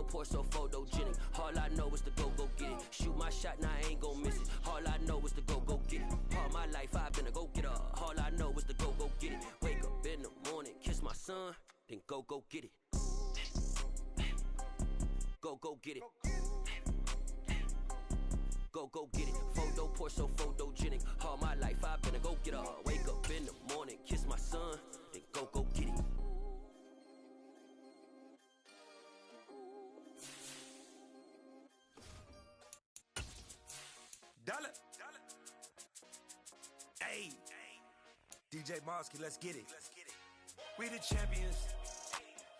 pour so photogenic. All I know is to go get it. Shoot my shot, now I ain't gon' miss it. All I know is to go get it. All my life I've been a go-getter. All I know is to go get it. Wake up in the morning, kiss my son, then go get it. Go get it. Go get it. Photo pour so photogenic. All my life I've been a go-getter. Wake up in the morning, kiss my son, then go get it. Dollar. Hey, DJ Mosky, let's get it. We the champions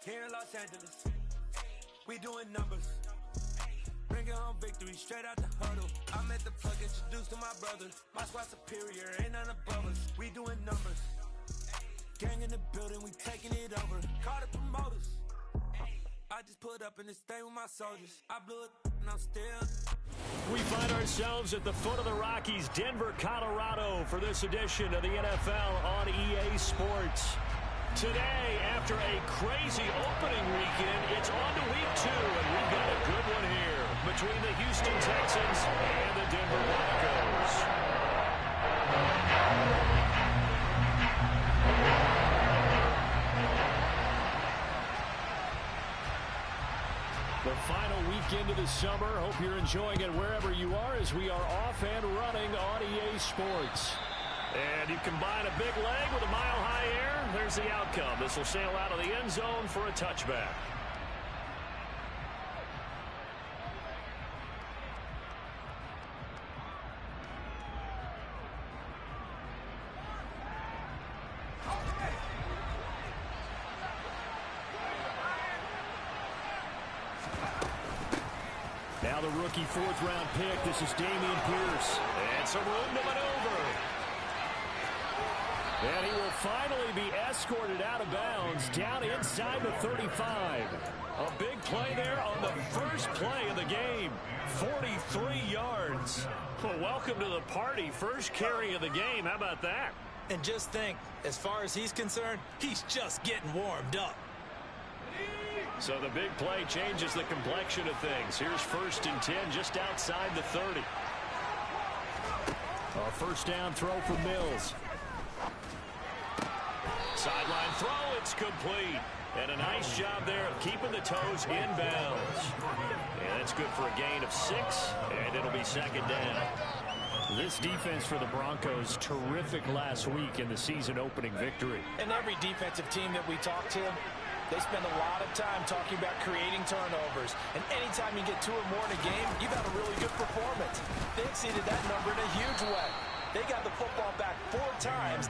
here in Los Angeles. We doing numbers. Bringing home victory straight out the huddle. I'm at the plug, introduced to my brothers. My squad superior, ain't none above us. We doing numbers. Gang in the building, we taking it over. Call the promoters. I just put up in this thing with my soldiers. I blew it and I'm still. We find ourselves at the foot of the Rockies, Denver, Colorado, for this edition of the NFL on EA Sports. Today, after a crazy opening weekend, it's on to week 2, and we've got a good one here between the Houston Texans and the Denver Broncos. The final weekend of the summer. Hope you're enjoying it wherever you are as we are off and running on EA Sports. And you combine a big leg with a mile-high air, there's the outcome. This will sail out of the end zone for a touchback. Now the rookie fourth-round pick. This is Dameon Pierce. And some room to maneuver. And he will finally be escorted out of bounds down inside the 35. A big play there on the first play of the game. 43 yards. Well, welcome to the party. First carry of the game. How about that? And just think, as far as he's concerned, he's just getting warmed up. So the big play changes the complexion of things. Here's 1st and 10 just outside the 30. A first down throw for Mills. Sideline throw, it's complete. And a nice job there of keeping the toes inbounds. And that's good for a gain of 6, and it'll be 2nd down. This defense for the Broncos, terrific last week in the season-opening victory. And every defensive team that we talk to, they spend a lot of time talking about creating turnovers. And anytime you get 2 or more in a game, you've had a really good performance. They exceeded that number in a huge way. They got the football back 4 times.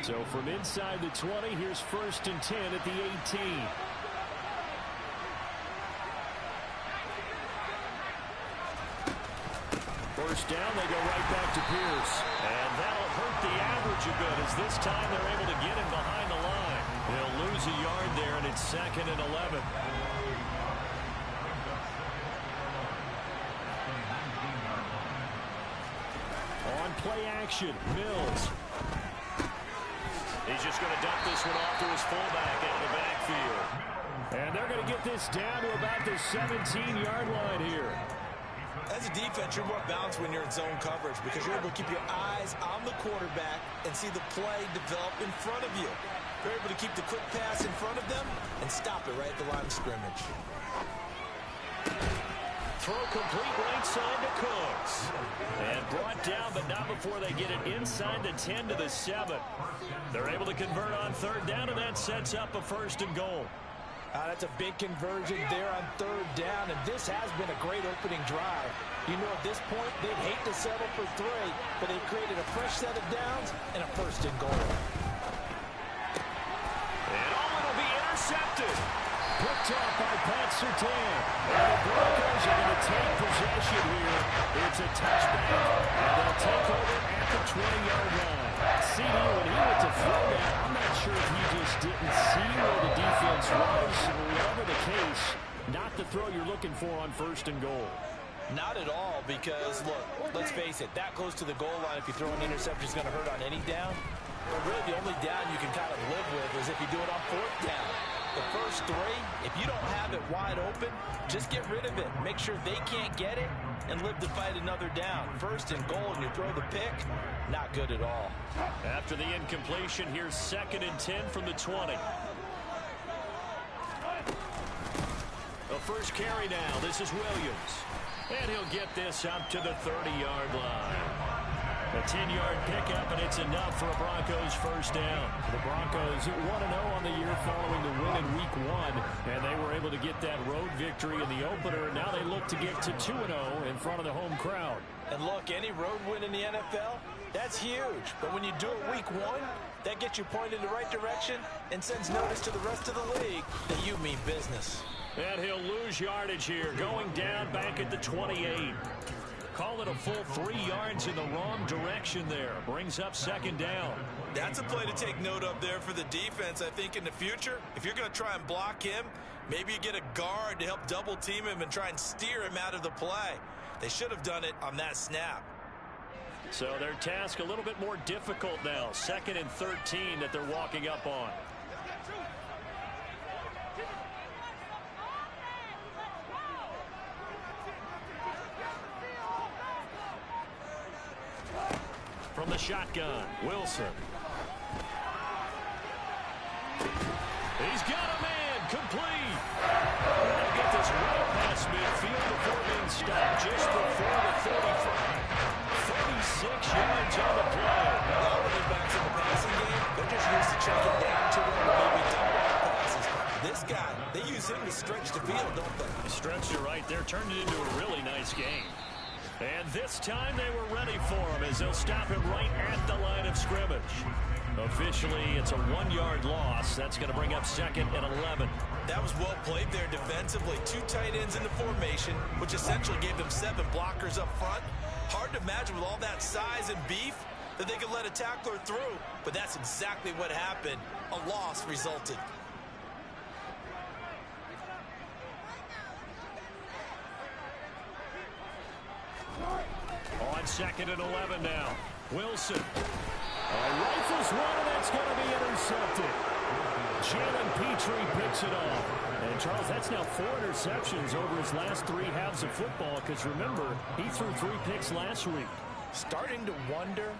So from inside the 20, here's 1st and 10 at the 18. first down. They go right back to Pierce. And that'll hurt the average a bit as this time they're able to get him behind the line. They'll lose a yard there, and it's 2nd and 11. On play action, Mills. He's just going to dump this one off to his fullback out of the backfield. And they're going to get this down to about the 17-yard line here. As a defense, you're more balanced when you're in zone coverage because you're able to keep your eyes on the quarterback and see the play develop in front of you. You're able to keep the quick pass in front of them and stop it right at the line of scrimmage. Throw complete right side to Cooks. And brought down, but not before they get it inside the 10 to the 7. They're able to convert on 3rd down, and that sets up a 1st and goal. That's a big conversion there on 3rd down, and this has been a great opening drive. You know, at this point, they'd hate to settle for 3, but they've created a fresh set of downs and a 1st and goal. And it'll be intercepted. Picked off by Pat Surtain. And the Broncos are going to take possession here. It's a touchback, and they'll take over at the 20-yard line. CD, when he went to throw that, I'm not sure if he just didn't see where the defense was. Whatever the case, not the throw you're looking for on 1st and goal. Not at all, because, look, let's face it, that close to the goal line, if you throw an interception, is going to hurt on any down. But really, the only down you can kind of live with is if you do it on 4th down. The first 3, if you don't have it wide open, just get rid of it. Make sure they can't get it and live to fight another down. 1st and goal, and you throw the pick, not good at all. After the incompletion, here's 2nd and 10 from the 20. The first carry now. This is Williams. And he'll get this up to the 30-yard line. A 10-yard pickup, and it's enough for a Broncos 1st down. The Broncos 1-0 on the year following the win in Week 1, and they were able to get that road victory in the opener. Now they look to get to 2-0 in front of the home crowd. And look, any road win in the NFL, that's huge. But when you do it Week 1, that gets you pointed in the right direction and sends notice to the rest of the league that you mean business. And he'll lose yardage here, going down back at the 28. Call it a full 3 yards in the wrong direction there. Brings up 2nd down. That's a play to take note of there for the defense. I think in the future, if you're going to try and block him, maybe you get a guard to help double team him and try and steer him out of the play. They should have done it on that snap. So their task a little bit more difficult now. 2nd and 13 that they're walking up on. From the shotgun, Wilson. He's got a man, complete. They'll get this right past midfield before being stopped just before the 35. 36 yards on the play. All running backs in the passing game, they're just used to checking down to them or maybe double passes. This guy, they use him to stretch the field, don't they? Stretched it right there, turned it into a really nice game. And this time they were ready for him as they'll stop him right at the line of scrimmage. Officially, it's a 1-yard loss. That's going to bring up 2nd and 11. That was well played there defensively. 2 tight ends in the formation, which essentially gave them 7 blockers up front. Hard to imagine with all that size and beef that they could let a tackler through, but that's exactly what happened. A loss resulted. On 2nd and 11 now. Wilson. Rifles one, and that's going to be intercepted. Jalen Petrie picks it off. And, Charles, that's now 4 interceptions over his last 3 halves of football because, remember, he threw 3 picks last week. Starting to wonder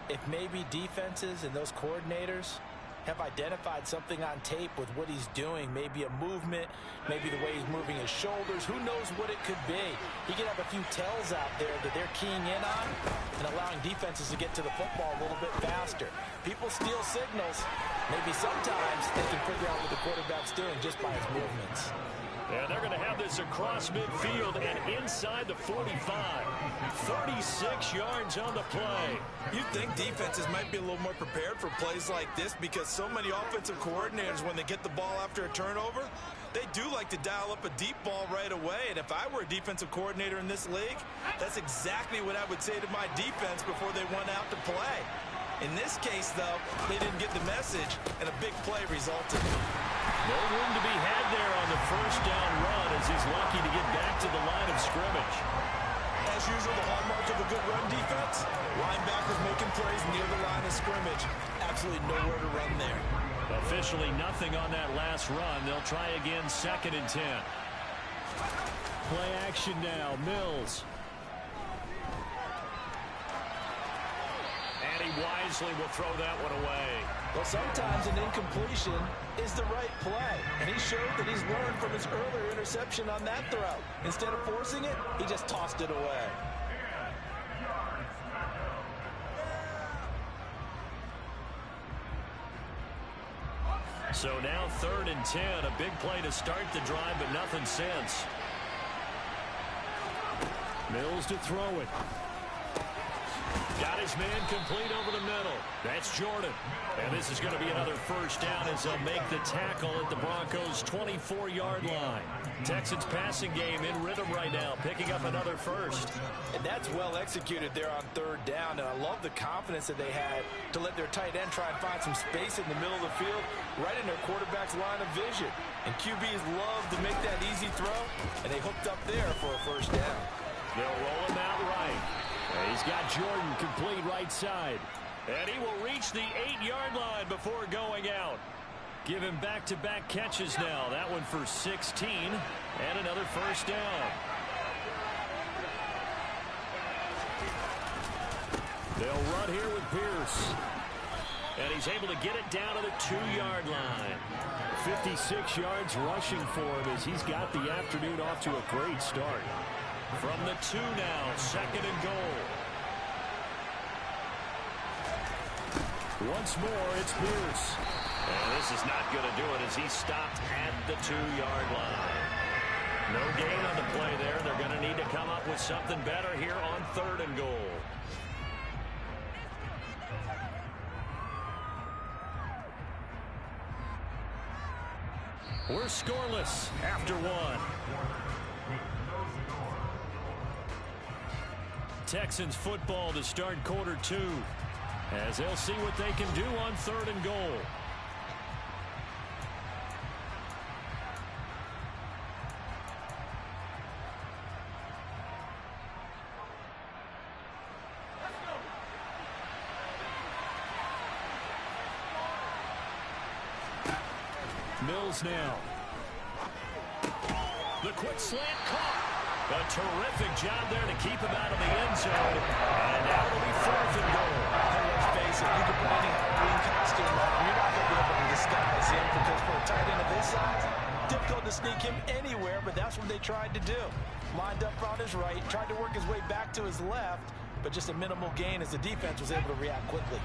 if maybe defenses and those coordinators have identified something on tape with what he's doing. Maybe a movement, maybe the way he's moving his shoulders. Who knows what it could be? He could have a few tells out there that they're keying in on and allowing defenses to get to the football a little bit faster. People steal signals. Maybe sometimes they can figure out what the quarterback's doing just by his movements. And they're going to have this across midfield and inside the 45. 36 yards on the play. You'd think defenses might be a little more prepared for plays like this because so many offensive coordinators, when they get the ball after a turnover, They do like to dial up a deep ball right away, and if I were a defensive coordinator in this league, that's exactly what I would say to my defense before they went out to play. In this case, though, they didn't get the message, and a big play resulted. No room to be had there on the first down run as he's lucky to get back to the line of scrimmage. As usual, the hallmark of a good run defense, linebackers making plays near the line of scrimmage. Absolutely nowhere to run there. Officially nothing on that last run. They'll try again, 2nd and 10. Play action now, Mills. And he wisely will throw that one away. Well, sometimes an incompletion is the right play. And he showed that he's learned from his earlier interception on that throw. Instead of forcing it, he just tossed it away. So now 3rd and 10. A big play to start the drive, but nothing since. Mills to throw it. Got his man complete over the middle. That's Jordan. And this is going to be another first down as they'll make the tackle at the Broncos' 24-yard line. Texans passing game in rhythm right now, picking up another first. And that's well executed there on 3rd down. And I love the confidence that they had to let their tight end try and find some space in the middle of the field, right in their quarterback's line of vision. And QBs love to make that easy throw, and they hooked up there for a first down. They'll roll him out right. And he's got Jordan complete right side. And he will reach the 8-yard line before going out. Give him back-to-back catches now. That one for 16 and another first down. They'll run here with Pierce. And he's able to get it down to the 2-yard line. 56 yards rushing for him as he's got the afternoon off to a great start. From the 2 now, 2nd and goal. Once more, it's Pierce. And this is not going to do it as he's stopped at the 2-yard line. No gain on the play there. They're going to need to come up with something better here on 3rd and goal. We're scoreless after 1. Texans football to start quarter 2 as they'll see what they can do on 3rd and goal. Mills now. The quick slant caught. A terrific job there to keep him out of the end zone. And now it'll be 4th and goal. And let's face it, you can put any green costume on, you're not going to be able to disguise him because for a tight end of this size, difficult to sneak him anywhere, but that's what they tried to do. Lined up on his right, tried to work his way back to his left, but just a minimal gain as the defense was able to react quickly.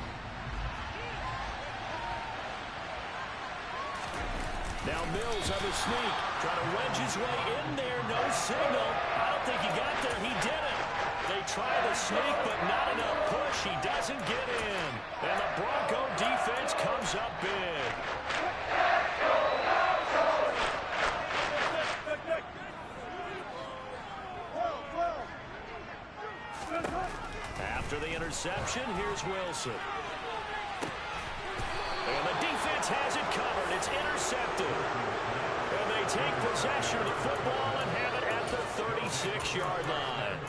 Now Mills on the sneak, trying to wedge his way in there, no signal. I don't think he got there, he didn't. They try the sneak, but not enough push. He doesn't get in. And the Bronco defense comes up big. After the interception, here's Wilson. And the defense has it covered. It's intercepted. And they take possession of the football and have it at the 36-yard line.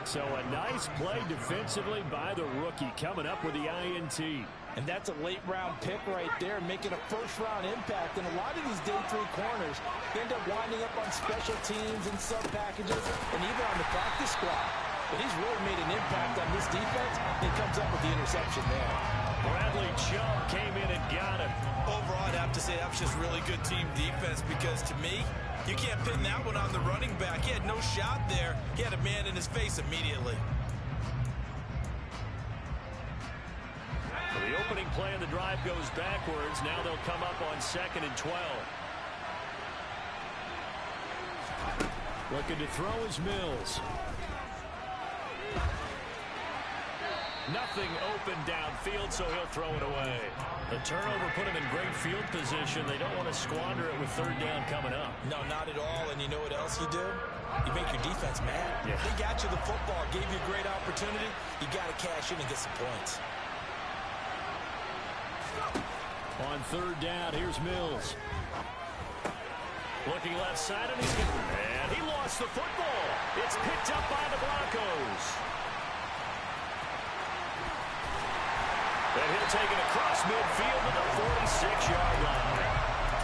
So a nice play defensively by the rookie coming up with the INT. And that's a late-round pick right there, making a first-round impact. And a lot of these day 3 corners end up winding up on special teams and sub-packages and even on the practice squad. But he's really made an impact on this defense, and he comes up with the interception there. Bradley Chubb came in and got him. Overall, I'd have to say that was just really good team defense because, to me, you can't pin that one on the running back. He had no shot there. He had a man in his face immediately. The opening play of the drive goes backwards. Now they'll come up on 2nd and 12. Looking to throw is Mills. Nothing open downfield, so he'll throw it away. The turnover put him in great field position. They don't want to squander it with third down coming up. No, not at all. And you know what else you do? You make your defense mad. Yeah. They got you the football, gave you a great opportunity. You got to cash in and get some points. On third down, here's Mills. Looking left side, and he lost the football. It's picked up by the Broncos. And he'll take it across midfield to the 46-yard line.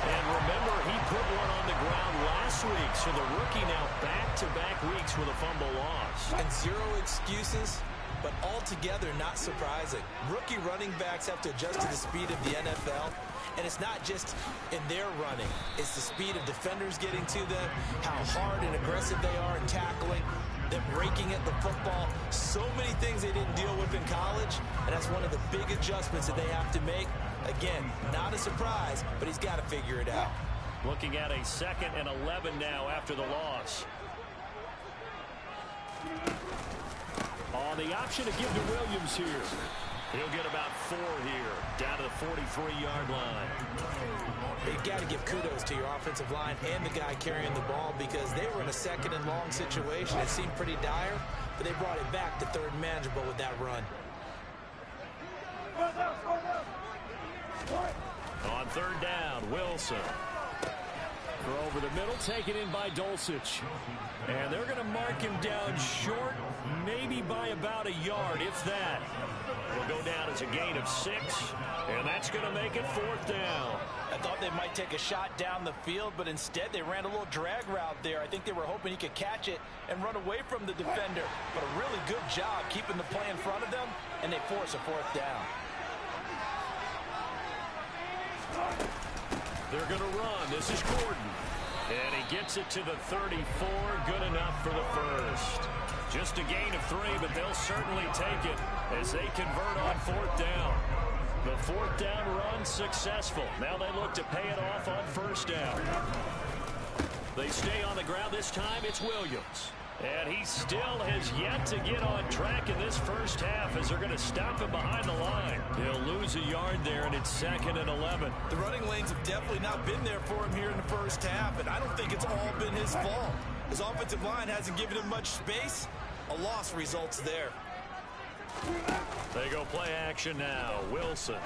And remember, he put one on the ground last week, so the rookie now back-to-back weeks with a fumble loss. And zero excuses, but altogether not surprising. Rookie running backs have to adjust to the speed of the NFL, and it's not just in their running. It's the speed of defenders getting to them, how hard and aggressive they are in tackling, them breaking at the football. So many things they didn't deal with in college, and that's one of the big adjustments that they have to make. Again, not a surprise, but he's got to figure it out. Looking at a 2nd and 11 now after the loss. On the option to give to Williams here. He'll get about 4 here, down to the 43-yard line. You've got to give kudos to your offensive line and the guy carrying the ball, because they were in a 2nd and long situation. It seemed pretty dire, but they brought it back to 3rd and manageable with that run. On third down, Wilson. Throw over the middle, taken in by Dulcich. And they're going to mark him down short, maybe by about a yard, if that. Will go down as a gain of 6, and that's going to make it 4th down. I thought they might take a shot down the field, but instead they ran a little drag route there. I think they were hoping he could catch it and run away from the defender. But a really good job keeping the play in front of them, and they force a 4th down. They're going to run. This is Gordon. And he gets it to the 34. Good enough for the first. Just a gain of 3, but they'll certainly take it as they convert on 4th down. The 4th down run successful. Now they look to pay it off on 1st down. They stay on the ground. This time it's Williams. And he still has yet to get on track in this first half, as they're going to stop him behind the line. He'll lose a yard there, and it's 2nd and 11. The running lanes have definitely not been there for him here in the first half, and I don't think it's all been his fault. His offensive line hasn't given him much space. A loss results there. They go play action now. Wilson.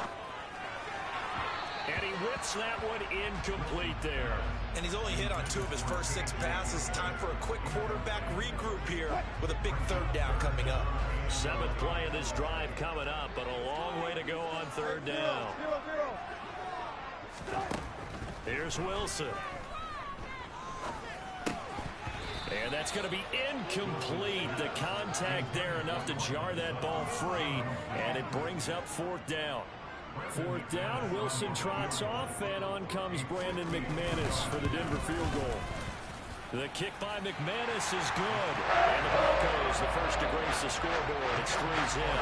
And he whips that one incomplete there. And he's only hit on 2 of his first 6 passes. Time for a quick quarterback regroup here with a big 3rd down coming up. 7th play of this drive coming up, but a long way to go on 3rd down. Here's Wilson. And that's going to be incomplete. The contact there enough to jar that ball free, and it brings up 4th down. 4th down, Wilson trots off, and on comes Brandon McManus for the Denver field goal. The kick by McManus is good. And the Broncos, the first to grace the scoreboard. It's 3's in.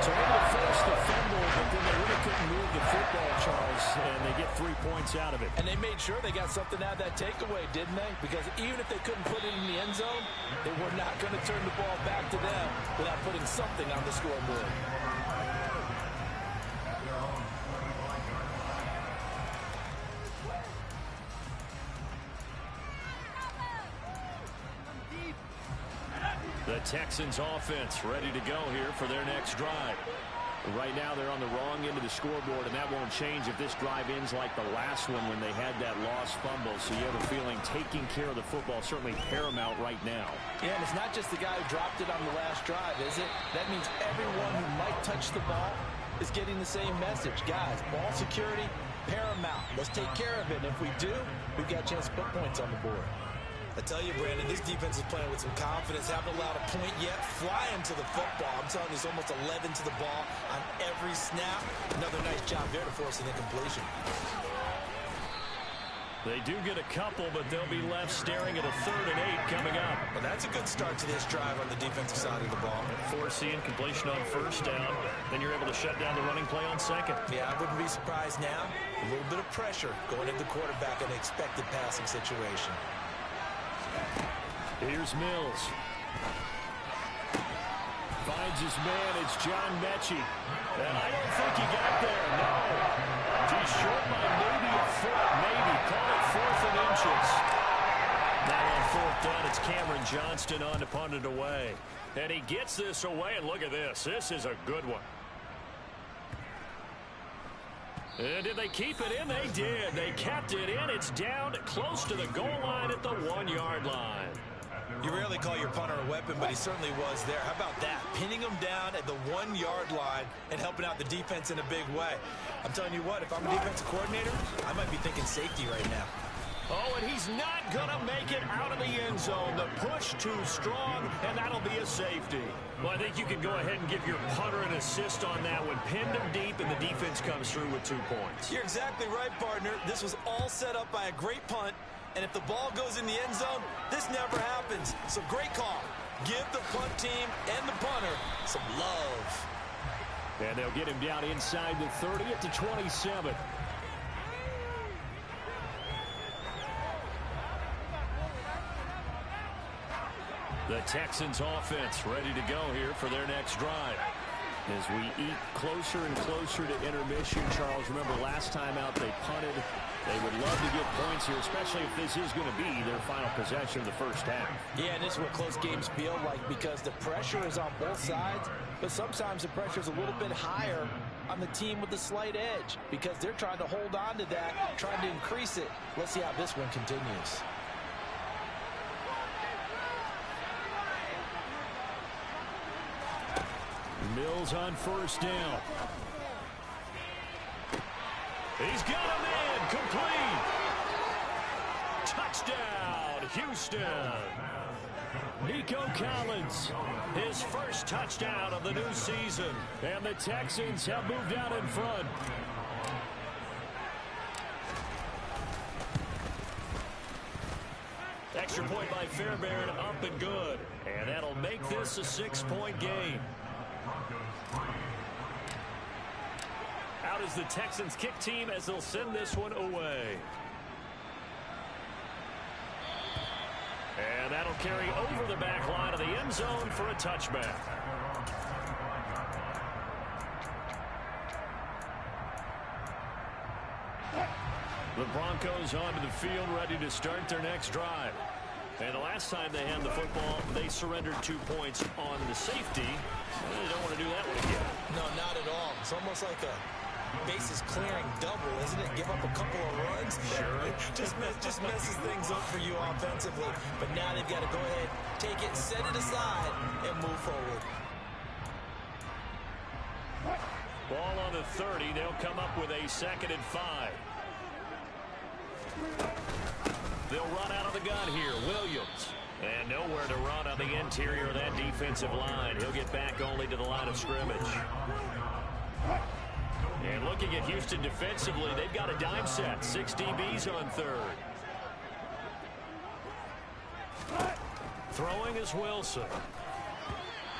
So able to force the fumble, but then they really couldn't move the football, Charles, and they get 3 points out of it. And they made sure they got something out of that takeaway, didn't they? Because even if they couldn't put it in the end zone, they were not going to turn the ball back to them without putting something on the scoreboard. The Texans offense ready to go here for their next drive. Right now they're on the wrong end of the scoreboard, and that won't change if this drive ends like the last one when they had that lost fumble. So you have a feeling taking care of the football is certainly paramount right now. Yeah, and it's not just the guy who dropped it on the last drive, is it? That means everyone who might touch the ball is getting the same message. Guys, ball security, paramount. Let's take care of it. And if we do, we've got a chance to put points on the board. I tell you, Brandon, this defense is playing with some confidence. Haven't allowed a point yet. Flying to the football. I'm telling you, it's almost 11 to the ball on every snap. Another nice job there to force an incompletion. They do get a couple, but they'll be left staring at a 3rd and 8 coming up. Well, that's a good start to this drive on the defensive side of the ball. Forcing completion on 1st down. Then you're able to shut down the running play on 2nd. Yeah, I wouldn't be surprised now. A little bit of pressure going at the quarterback in an expected passing situation. Here's Mills. Finds his man. It's John Mechie. And I don't think he got there. No. He's short by maybe a foot. Maybe. Call it 4th and inches. Now on 4th down, it's Cameron Johnston on to punt it away. And he gets this away, and look at this. This is a good one. And did they keep it in? They did. They kept it in. It's down close to the goal line at the 1-yard line. You rarely call your punter a weapon, but he certainly was there. How about that? Pinning him down at the 1-yard line and helping out the defense in a big way. I'm telling you what, if I'm a defensive coordinator, I might be thinking safety right now. Oh, and he's not going to make it out of the end zone. The push too strong, and that'll be a safety. Well, I think you can go ahead and give your punter an assist on that one. Pinned him deep, and the defense comes through with 2 points. You're exactly right, partner. This was all set up by a great punt, and if the ball goes in the end zone, this never happens. So great call. Give the punt team and the punter some love. And they'll get him down inside the 30 at the 27. The Texans offense ready to go here for their next drive. As we eat closer and closer to intermission, Charles, remember last time out they punted. They would love to get points here, especially if this is going to be their final possession of the first half. Yeah, and this is what close games feel like because the pressure is on both sides, but sometimes the pressure is a little bit higher on the team with the slight edge because they're trying to hold on to that, trying to increase it. Let's see how this one continues. Mills on first down. He's got him in. Complete. Touchdown, Houston. Nico Collins, his first touchdown of the new season. And the Texans have moved out in front. Extra point by Fairbairn, up and good. And that'll make this a 6-point game. Out is the Texans kick team as they'll send this one away. And that'll carry over the back line of the end zone for a touchback. The Broncos onto the field ready to start their next drive. And the last time they had the football, they surrendered 2 points on the safety. They don't want to do that one again. No, not at all. It's almost like a bases clearing double, isn't it? Give up a couple of runs. Sure. just messes things up for you offensively. But now they've got to go ahead, take it, set it aside, and move forward. Ball on the 30. They'll come up with a 2nd and 5. They'll run out of the gun here. Williams. And nowhere to run on the interior of that defensive line. He'll get back only to the line of scrimmage. And looking at Houston defensively, they've got a dime set. 6 DBs on 3rd. Throwing is Wilson.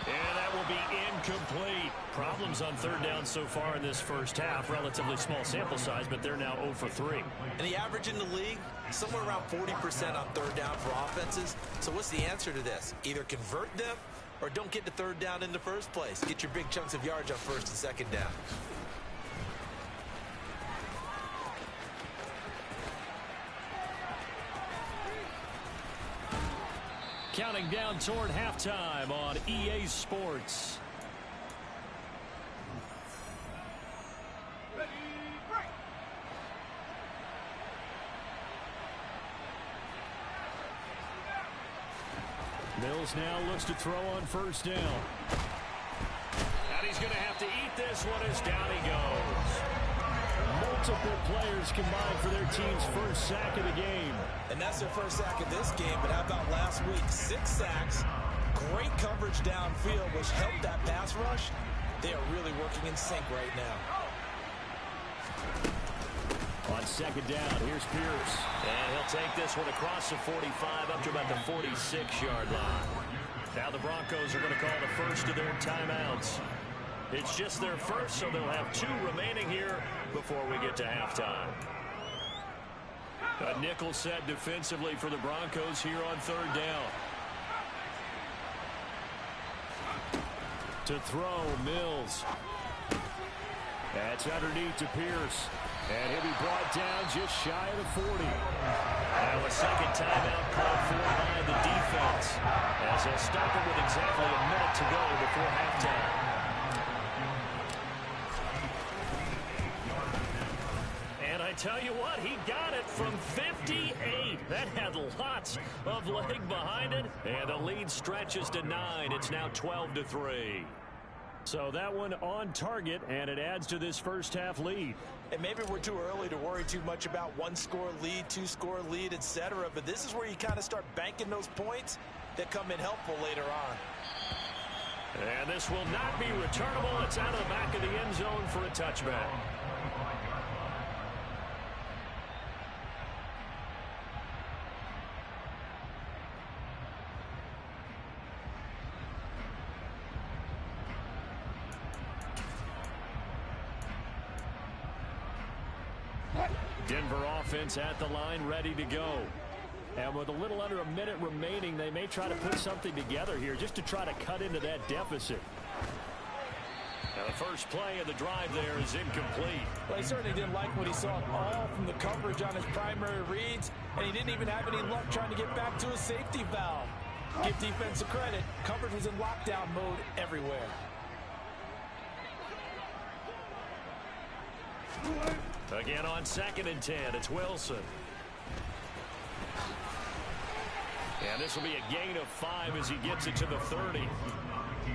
And that will be incomplete. Problems on 3rd down so far in this first half. Relatively small sample size, but they're now 0 for 3. And the average in the league, somewhere around 40% on 3rd down for offenses. So what's the answer to this? Either convert them or don't get to 3rd down in the first place. Get your big chunks of yards on 1st and 2nd down. Counting down toward halftime on EA Sports. Mills now looks to throw on 1st down. And he's going to have to eat this one as down he goes. Multiple players combined for their team's first sack of the game. And that's their first sack of this game, but how about last week? 6 sacks, great coverage downfield, which helped that pass rush. They are really working in sync right now. On 2nd down, here's Pierce. And he'll take this one across the 45 up to about the 46-yard line. Now the Broncos are going to call the first of their timeouts. It's just their first, so they'll have 2 remaining here before we get to halftime. A nickel set defensively for the Broncos here on 3rd down. To throw, Mills. That's underneath to Pierce. And he'll be brought down just shy of the 40. Now a second timeout called for by the defense, as they'll stop it with exactly a minute to go before halftime. And I tell you what, he got it from 58. That had lots of leg behind it. And the lead stretches to 9. It's now 12-3. So that one on target, and it adds to this first half lead. And maybe we're too early to worry too much about one-score lead, two-score lead, etc. But this is where you kind of start banking those points that come in helpful later on. And this will not be returnable. It's out of the back of the end zone for a touchback. Denver offense at the line, ready to go. And with a little under a minute remaining, they may try to put something together here just to try to cut into that deficit. Now the first play of the drive there is incomplete. Well, he certainly didn't like what he saw at all from the coverage on his primary reads, and he didn't even have any luck trying to get back to a safety valve. Give defense a credit. Coverage was in lockdown mode everywhere. Again on 2nd and 10, it's Wilson. And this will be a gain of 5 as he gets it to the 30.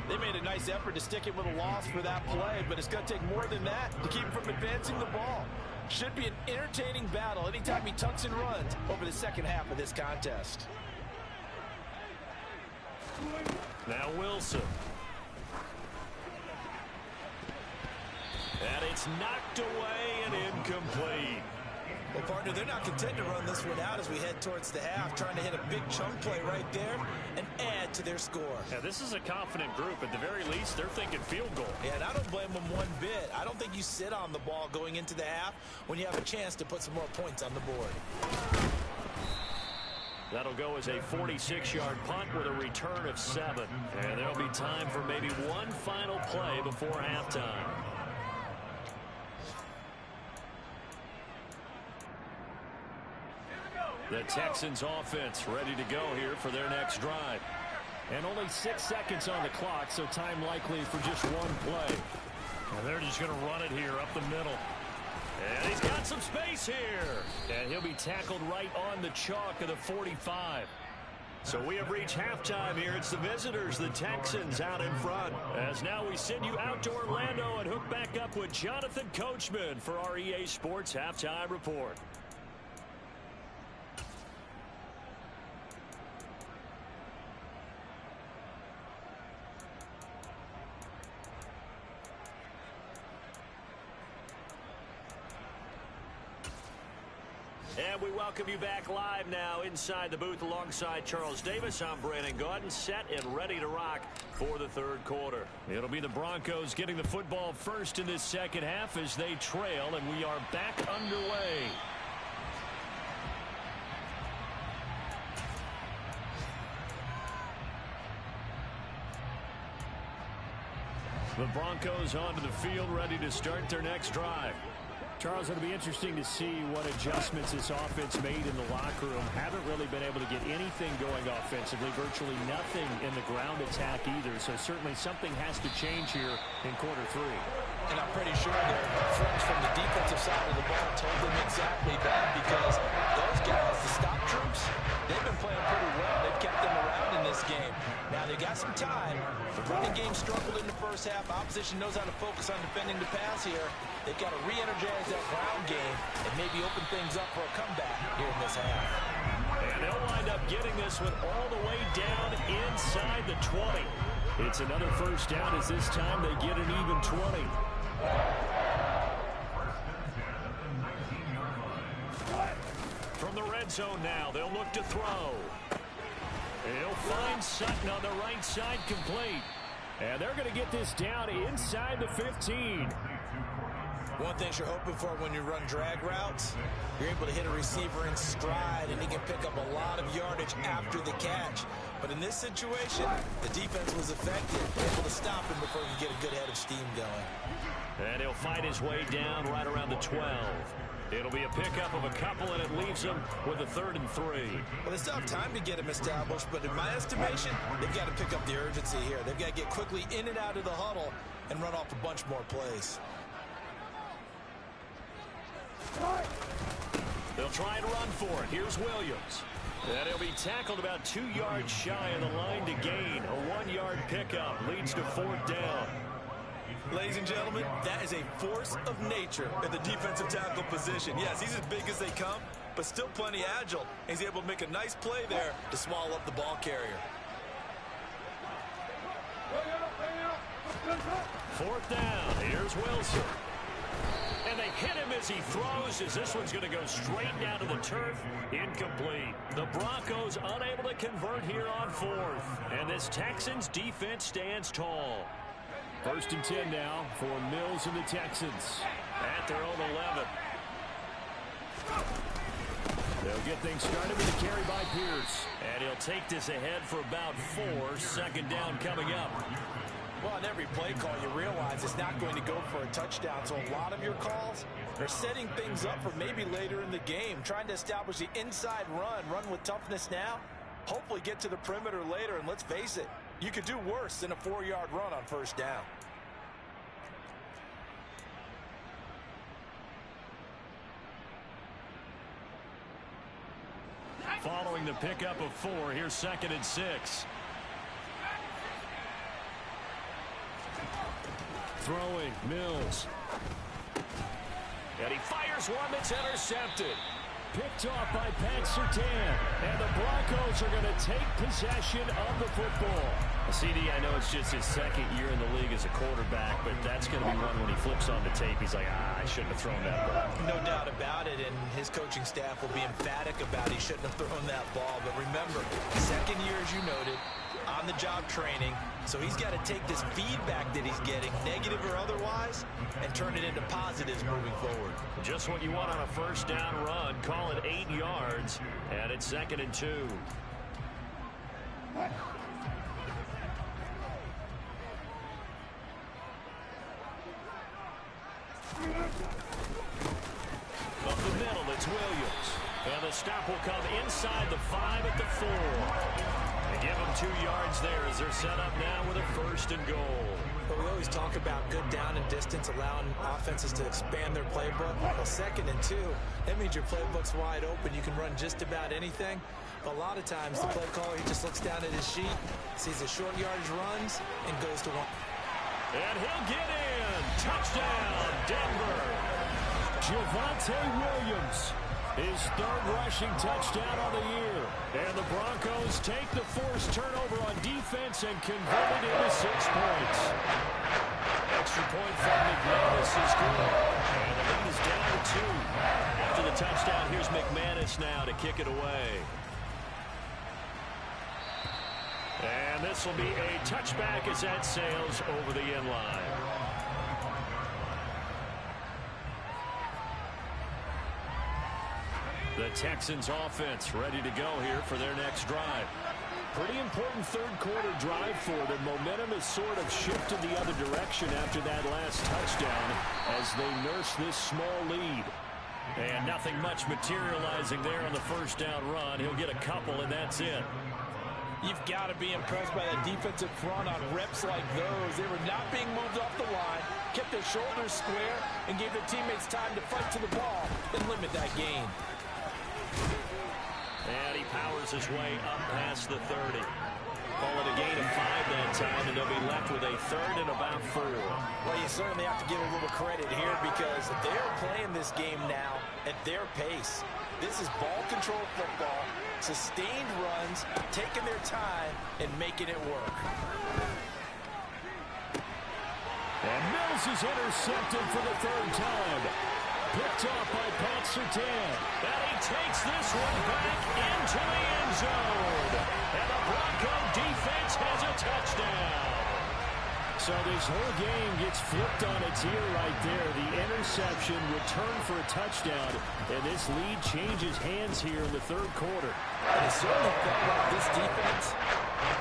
They made a nice effort to stick it with a loss for that play, but it's going to take more than that to keep him from advancing the ball. Should be an entertaining battle anytime he tucks and runs over the second half of this contest. Now Wilson. And it's knocked away and incomplete. Well, partner, they're not content to run this one out as we head towards the half, trying to hit a big chunk play right there and add to their score. Yeah, this is a confident group. At the very least, they're thinking field goal. Yeah, and I don't blame them one bit. I don't think you sit on the ball going into the half when you have a chance to put some more points on the board. That'll go as a 46-yard punt with a return of 7. And there'll be time for maybe one final play before halftime. The Texans offense ready to go here for their next drive. And only 6 seconds on the clock, so time likely for just one play. And they're just going to run it here up the middle. And he's got some space here. And he'll be tackled right on the chalk of the 45. So we have reached halftime here. It's the visitors, the Texans, out in front. As now we send you out to Orlando and hook back up with Jonathan Coachman for our EA Sports Halftime Report. And we welcome you back live now inside the booth alongside Charles Davis. I'm Brandon Gaudin, set and ready to rock for the third quarter. It'll be the Broncos getting the football first in this second half as they trail, and we are back underway. The Broncos onto the field, ready to start their next drive. Charles, it'll be interesting to see what adjustments this offense made in the locker room. Haven't really been able to get anything going offensively, virtually nothing in the ground attack either. So certainly something has to change here in quarter 3. And I'm pretty sure their friends from the defensive side of the ball told them exactly that, because those guys, the stop troops, they've been playing pretty well. They've kept them around in this game. Now they got some time. The running game struggled in the first half. Opposition knows how to focus on defending the pass here. They've got to re-energize that ground game and maybe open things up for a comeback here in this half. And they'll wind up getting this one all the way down inside the 20. It's another first down as this time they get an even 20. From the red zone now, they'll look to throw. He'll find Sutton on the right side, complete. And they're going to get this down inside the 15. One thing you're hoping for when you run drag routes, you're able to hit a receiver in stride, and he can pick up a lot of yardage after the catch. But in this situation, the defense was effective, able to stop him before he could get a good head of steam going. And he'll fight his way down right around the 12. It'll be a pickup of a couple, and it leaves him with a 3rd and 3. Well, they still have time to get him established, but in my estimation, they've got to pick up the urgency here. They've got to get quickly in and out of the huddle and run off a bunch more plays. They'll try and run for it. Here's Williams. And he'll be tackled about 2 yards shy of the line to gain. A 1-yard pickup leads to 4th down. Ladies and gentlemen, that is a force of nature in the defensive tackle position. Yes, he's as big as they come, but still plenty agile. He's able to make a nice play there to swallow up the ball carrier. 4th down. Here's Wilson. And they hit him as he throws, as this one's going to go straight down to the turf. Incomplete. The Broncos unable to convert here on 4th. And this Texans defense stands tall. 1st and 10 now for Mills and the Texans at their own 11. They'll get things started with a carry by Pierce. And he'll take this ahead for about 4. 2nd down coming up. Well, on every play call, you realize it's not going to go for a touchdown. So a lot of your calls are setting things up for maybe later in the game, trying to establish the inside run with toughness now, hopefully get to the perimeter later. And let's face it, you could do worse than a 4-yard run on 1st down. Following the pickup of 4, here's 2nd and 6. Throwing, Mills. And he fires one that's intercepted. Picked off by Pat Surtain. And the Broncos are going to take possession of the football. CD, I know it's just his 2nd year in the league as a quarterback, but that's going to be one when he flips on the tape. He's like, I shouldn't have thrown that ball. No doubt about it, and his coaching staff will be emphatic about he shouldn't have thrown that ball. But remember, 2nd year, as you noted, on-the-job training, so he's got to take this feedback that he's getting, negative or otherwise, and turn it into positives moving forward. Just what you want on a 1st down run. Call it 8 yards, and it's 2nd and 2. Up the middle, it's Williams. And the stop will come inside the 5 at the 4. They give them 2 yards there as they're set up now with a 1st and goal. But we always talk about good down and distance, allowing offenses to expand their playbook. Well, 2nd and 2, that means your playbook's wide open. You can run just about anything. But a lot of times, the play caller, he just looks down at his sheet, sees the short yardage runs, and goes to 1. And he'll get in. Touchdown, Denver. Javonte Williams, his 3rd rushing touchdown on the year. And the Broncos take the forced turnover on defense and convert it into 6 points. Extra point from McManus is good. And the lead is down to 2. After the touchdown, here's McManus now to kick it away. And this will be a touchback as that sails over the end line. The Texans offense ready to go here for their next drive. Pretty important 3rd quarter drive for them. Momentum has sort of shifted the other direction after that last touchdown as they nurse this small lead. And nothing much materializing there on the 1st down run. He'll get a couple, and that's it. You've got to be impressed by that defensive front on reps like those. They were not being moved off the line, kept their shoulders square, and gave their teammates time to fight to the ball and limit that gain. And he powers his way up past the 30. Call it a gain of 5 that time, and they'll be left with a 3rd and about 4. Well, you certainly have to give a little credit here because they're playing this game now at their pace. This is ball control football, sustained runs, taking their time, and making it work. And Mills is intercepted for the 3rd time. Picked off by Pat Surtain. And he takes this one back into the end zone. And the Bronco defense has a touchdown. So this whole game gets flipped on its ear right there. The interception, return for a touchdown, and this lead changes hands here in the third quarter. And it certainly felt like this defense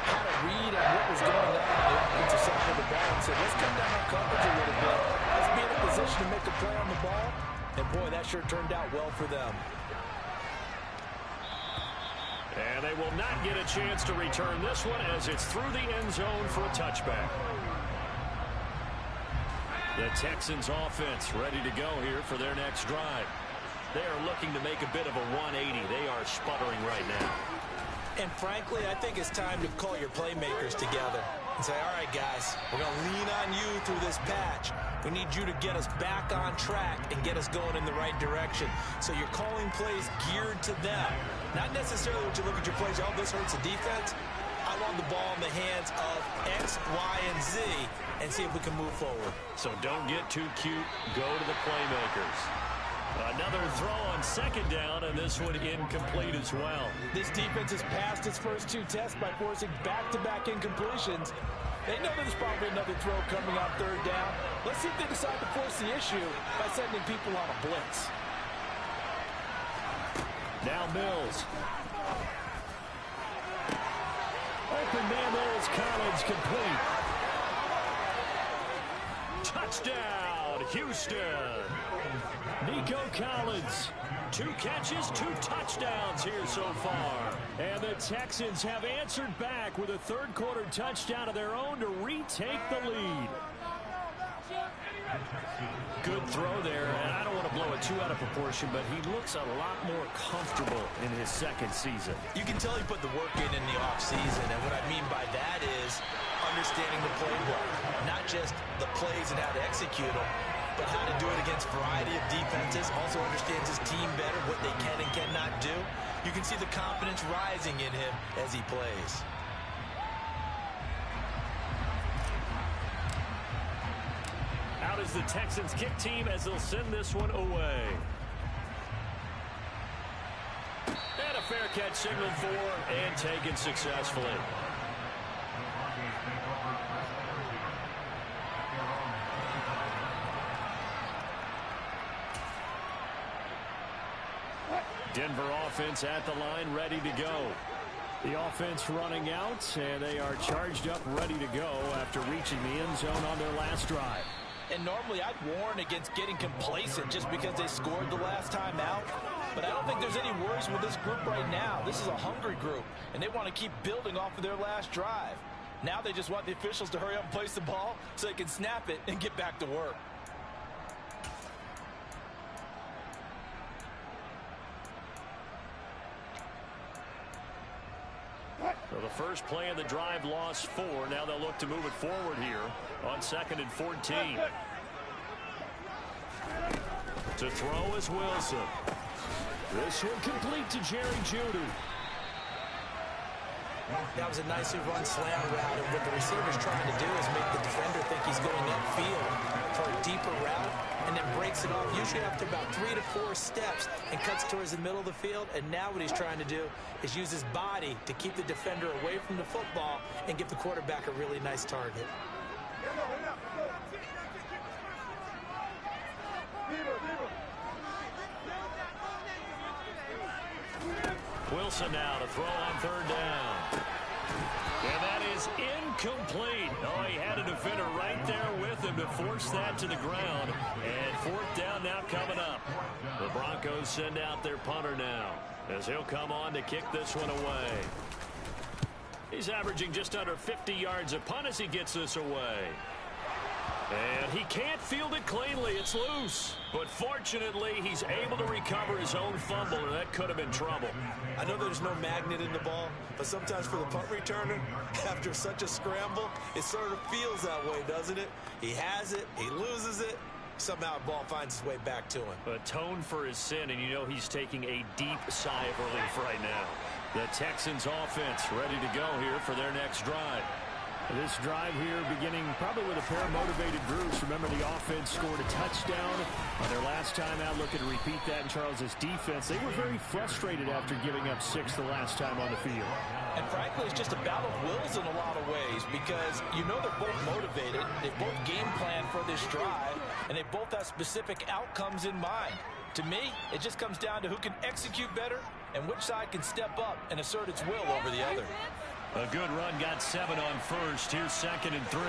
had a read on what was going on the offensive side of the ball and said, let's come down on coverage a little bit. Let's be in a position to make a play on the ball. And, boy, that sure turned out well for them. And they will not get a chance to return this one as it's through the end zone for a touchback. The Texans offense ready to go here for their next drive. They are looking to make a bit of a 180. They are sputtering right now. And frankly, I think it's time to call your playmakers together and say, all right, guys, we're going to lean on you through this patch. We need you to get us back on track and get us going in the right direction. So you're calling plays geared to them. Not necessarily what you look at your plays, oh, this hurts the defense. I want the ball in the hands of X, Y, and Z and see if we can move forward. So don't get too cute. Go to the playmakers. Another throw on second down, and this one incomplete as well. This defense has passed its first two tests by forcing back-to-back incompletions. They know there's probably another throw coming on third down. Let's see if they decide to force the issue by sending people on a blitz. Now Mills. Open man there is Collins, complete. Touchdown, Houston. Nico Collins, 2 catches, 2 touchdowns here so far. And the Texans have answered back with a third quarter touchdown of their own to retake the lead. Good throw there, and I don't want to blow it too out of proportion, but he looks a lot more comfortable in his second season. You can tell he put the work in the offseason, and what I mean by that is understanding the playbook, not just the plays and how to execute them, but how to do it against a variety of defenses. Also understands his team better, what they can and cannot do. You can see the confidence rising in him as he plays. Out is the Texans kick team as they'll send this one away. And a fair catch signaled for and taken successfully. Denver offense at the line, ready to go. The offense running out, and they are charged up, ready to go after reaching the end zone on their last drive. And normally I'd warn against getting complacent just because they scored the last time out. But I don't think there's any worries with this group right now. This is a hungry group, and they want to keep building off of their last drive. Now they just want the officials to hurry up and place the ball so they can snap it and get back to work. So the first play of the drive lost 4. Now they'll look to move it forward here on 2nd and 14. To throw is Wilson. This one complete to Jerry Jeudy. That was a nicely run slam route, and what the receiver's trying to do is make the defender think he's going upfield for a deeper route, and then breaks it off, usually after about 3 to 4 steps, and cuts towards the middle of the field. And now what he's trying to do is use his body to keep the defender away from the football and give the quarterback a really nice target. Wilson now to throw on 3rd down. And that is incomplete. Oh, he had a defender right there with him to force that to the ground. And 4th down now coming up. The Broncos send out their punter now as he'll come on to kick this one away. He's averaging just under 50 yards a punt as he gets this away. And he can't field it cleanly. It's loose. But fortunately, he's able to recover his own fumble, and that could have been trouble. I know there's no magnet in the ball, but sometimes for the punt returner, after such a scramble, it sort of feels that way, doesn't it? He has it, he loses it, somehow the ball finds its way back to him. Atone for his sin, and you know he's taking a deep sigh of relief right now. The Texans offense ready to go here for their next drive. This drive here beginning probably with a pair of motivated groups. Remember, the offense scored a touchdown on their last time out. Looking to repeat that in Charles' defense. They were very frustrated after giving up 6 the last time on the field. And frankly, it's just a battle of wills in a lot of ways because you know they're both motivated. They both game plan for this drive, and they both have specific outcomes in mind. To me, it just comes down to who can execute better and which side can step up and assert its will over the other. A good run, got 7 on first. Here's 2nd and 3.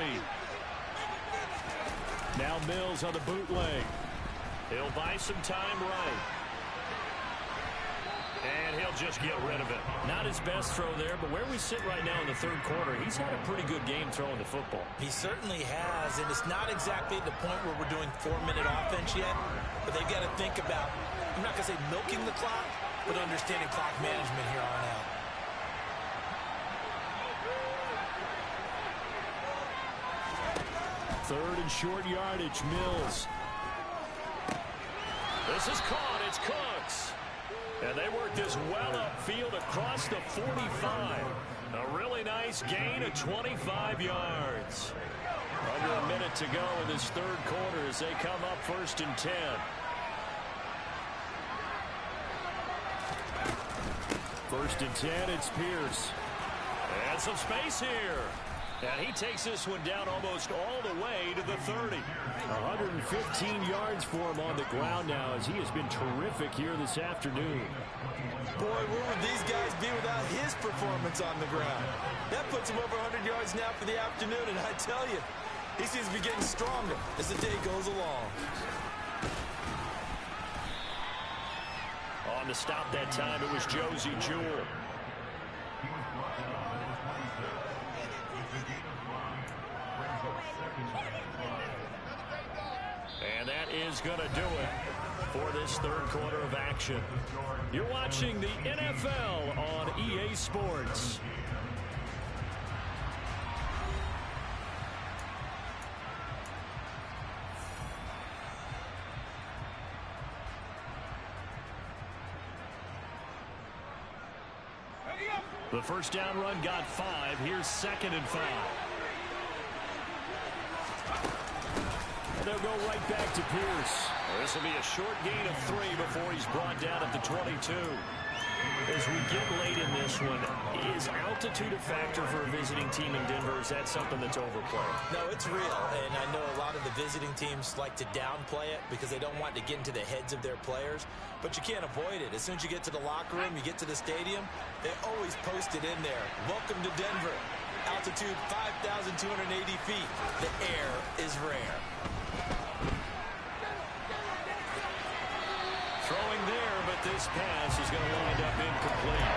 Now Mills on the bootleg. He'll buy some time right. And he'll just get rid of it. Not his best throw there, but where we sit right now in the third quarter, he's had a pretty good game throwing the football. He certainly has, and it's not exactly at the point where we're doing 4-minute offense yet, but they've got to think about, I'm not going to say milking the clock, but understanding clock management here on out. Third and short yardage, Mills. This is caught, it's Cooks. And they worked this well upfield across the 45. A really nice gain of 25 yards. Under a minute to go in this third quarter as they come up 1st and 10. First and 10, it's Pierce. And some space here. And he takes this one down almost all the way to the 30. 115 yards for him on the ground now as he has been terrific here this afternoon. Boy, where would these guys be without his performance on the ground? That puts him over 100 yards now for the afternoon, and I tell you, he seems to be getting stronger as the day goes along. On to stop that time, it was Josie Jewell. And that is going to do it for this third quarter of action. You're watching the NFL on EA Sports. The first down run got 5. Here's 2nd and 5. They'll go right back to Pierce. This will be a short gain of 3 before he's brought down at the 22. As we get late in this one, is altitude a factor for a visiting team in Denver? Is that something that's overplayed? No, it's real, and I know a lot of the visiting teams like to downplay it because they don't want to get into the heads of their players, but you can't avoid it. As soon as you get to the locker room, you get to the stadium, they always post it in there. Welcome to Denver. Altitude 5,280 feet. The air is rare. Throwing there, but this pass is going to wind up incomplete.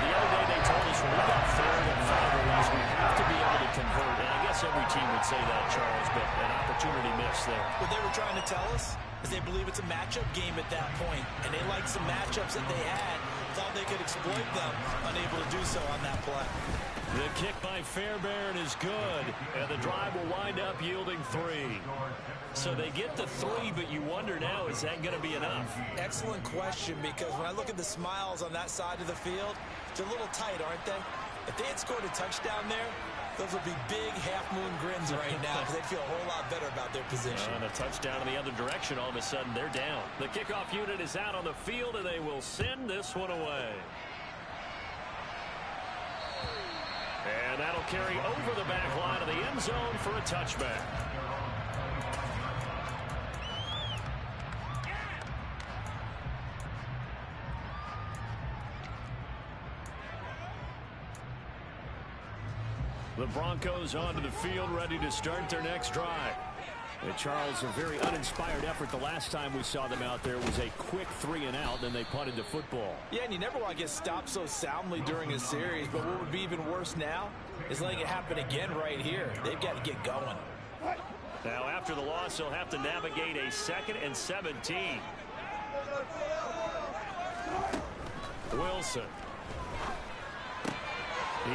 The other day they told us when we got 3rd and 5 or less, we have to be able to convert. And I guess every team would say that, Charles, but an opportunity missed there. What they were trying to tell us is they believe it's a matchup game at that point, and they liked some matchups that they had, thought they could exploit them, unable to do so on that play. The kick by Fairbairn is good, and the drive will wind up yielding 3. So they get the 3, but you wonder now, is that going to be enough? Excellent question, because when I look at the smiles on that side of the field, they're a little tight, aren't they? If they had scored a touchdown there, those would be big half-moon grins right now because they feel a whole lot better about their position. And a touchdown in the other direction, all of a sudden they're down. The kickoff unit is out on the field, and they will send this one away. And that'll carry over the back line of the end zone for a touchback. The Broncos onto the field, ready to start their next drive. And Charles, a very uninspired effort the last time we saw them out there was a quick 3 and out, then they punted the football. Yeah, and you never want to get stopped so soundly during a series, but what would be even worse now is letting it happen again right here. They've got to get going. Now, after the loss, they'll have to navigate a 2nd and 17. Wilson.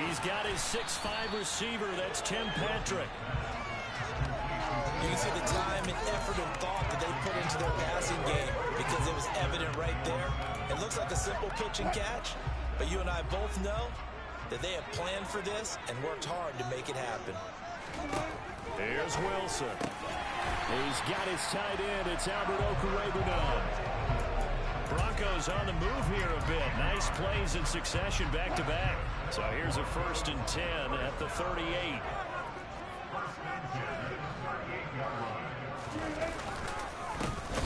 He's got his 6'5" receiver. That's Tim Patrick. You can see the time and effort and thought that they put into their passing game because it was evident right there. It looks like a simple pitch and catch, but you and I both know that they have planned for this and worked hard to make it happen. Here's Wilson. He's got his tight end. It's Albert Okwuegbunam now. Broncos on the move here a bit. Nice plays in succession back-to-back. So here's a 1st and 10 at the 38.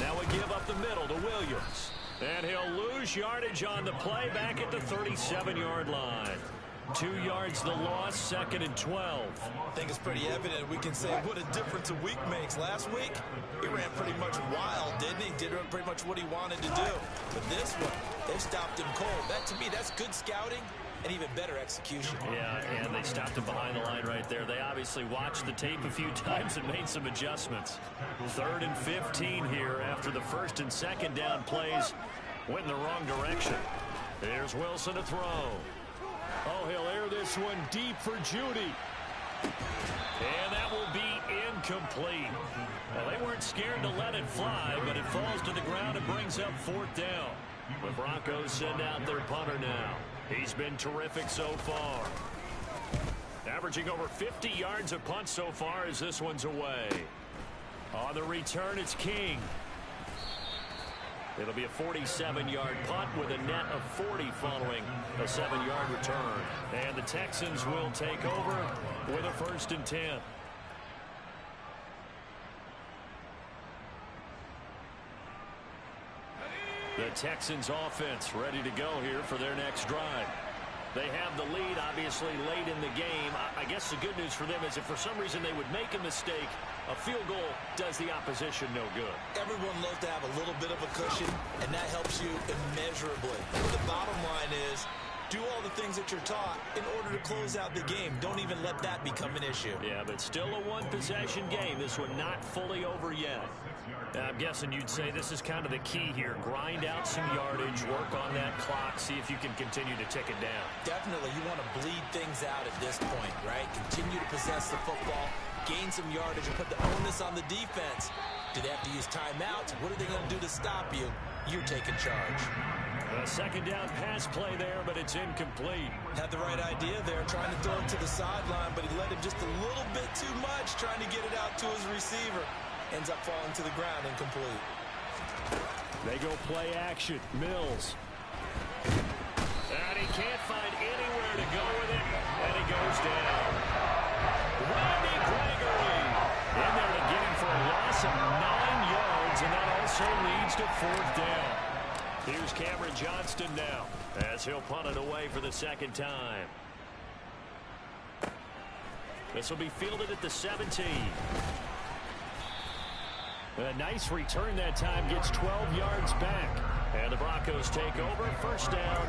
Now we give up the middle to Williams. And he'll lose yardage on the play back at the 37-yard line. 2 yards the loss, 2nd and 12. I think it's pretty evident. We can say what a difference a week makes. Last week, he ran pretty much wild, didn't he? Did pretty much what he wanted to do. But this one, they've stopped him cold. That, to me, that's good scouting and even better execution. Yeah, and they stopped him behind the line right there. They obviously watched the tape a few times and made some adjustments. 3rd and 15 here after the 1st and 2nd down plays went in the wrong direction. Here's Wilson to throw. Oh, he'll air this one deep for Judy. And that will be incomplete. Well, they weren't scared to let it fly, but it falls to the ground and brings up 4th down. The Broncos send out their punter now. He's been terrific so far. Averaging over 50 yards a punt so far as this one's away. On the return, it's King. It'll be a 47-yard punt with a net of 40 following a 7-yard return. And the Texans will take over with a 1st and 10. The Texans offense ready to go here for their next drive. They have the lead, obviously, late in the game. I guess the good news for them is if for some reason they would make a mistake, a field goal does the opposition no good. Everyone loves to have a little bit of a cushion, and that helps you immeasurably. The bottom line is, do all the things that you're taught in order to close out the game. Don't even let that become an issue. Yeah, but still a one-possession game. This one not fully over yet. I'm guessing you'd say this is kind of the key here. Grind out some yardage, work on that clock, see if you can continue to tick it down. Definitely, you want to bleed things out at this point, right? Continue to possess the football, gain some yardage, and put the onus on the defense. Do they have to use timeouts? What are they going to do to stop you? You're taking charge. A 2nd down pass play there, but it's incomplete. Had the right idea there, trying to throw it to the sideline, but he let him just a little bit too much, trying to get it out to his receiver. Ends up falling to the ground, incomplete. They go play action. Mills. And he can't find anywhere to go with it, and he goes down. Randy Gregory in there to get him for a loss of 9 yards, and that also leads to 4th down. Here's Cameron Johnston now as he'll punt it away for the 2nd time. This will be fielded at the 17. A nice return that time, gets 12 yards back. And the Broncos take over, 1st down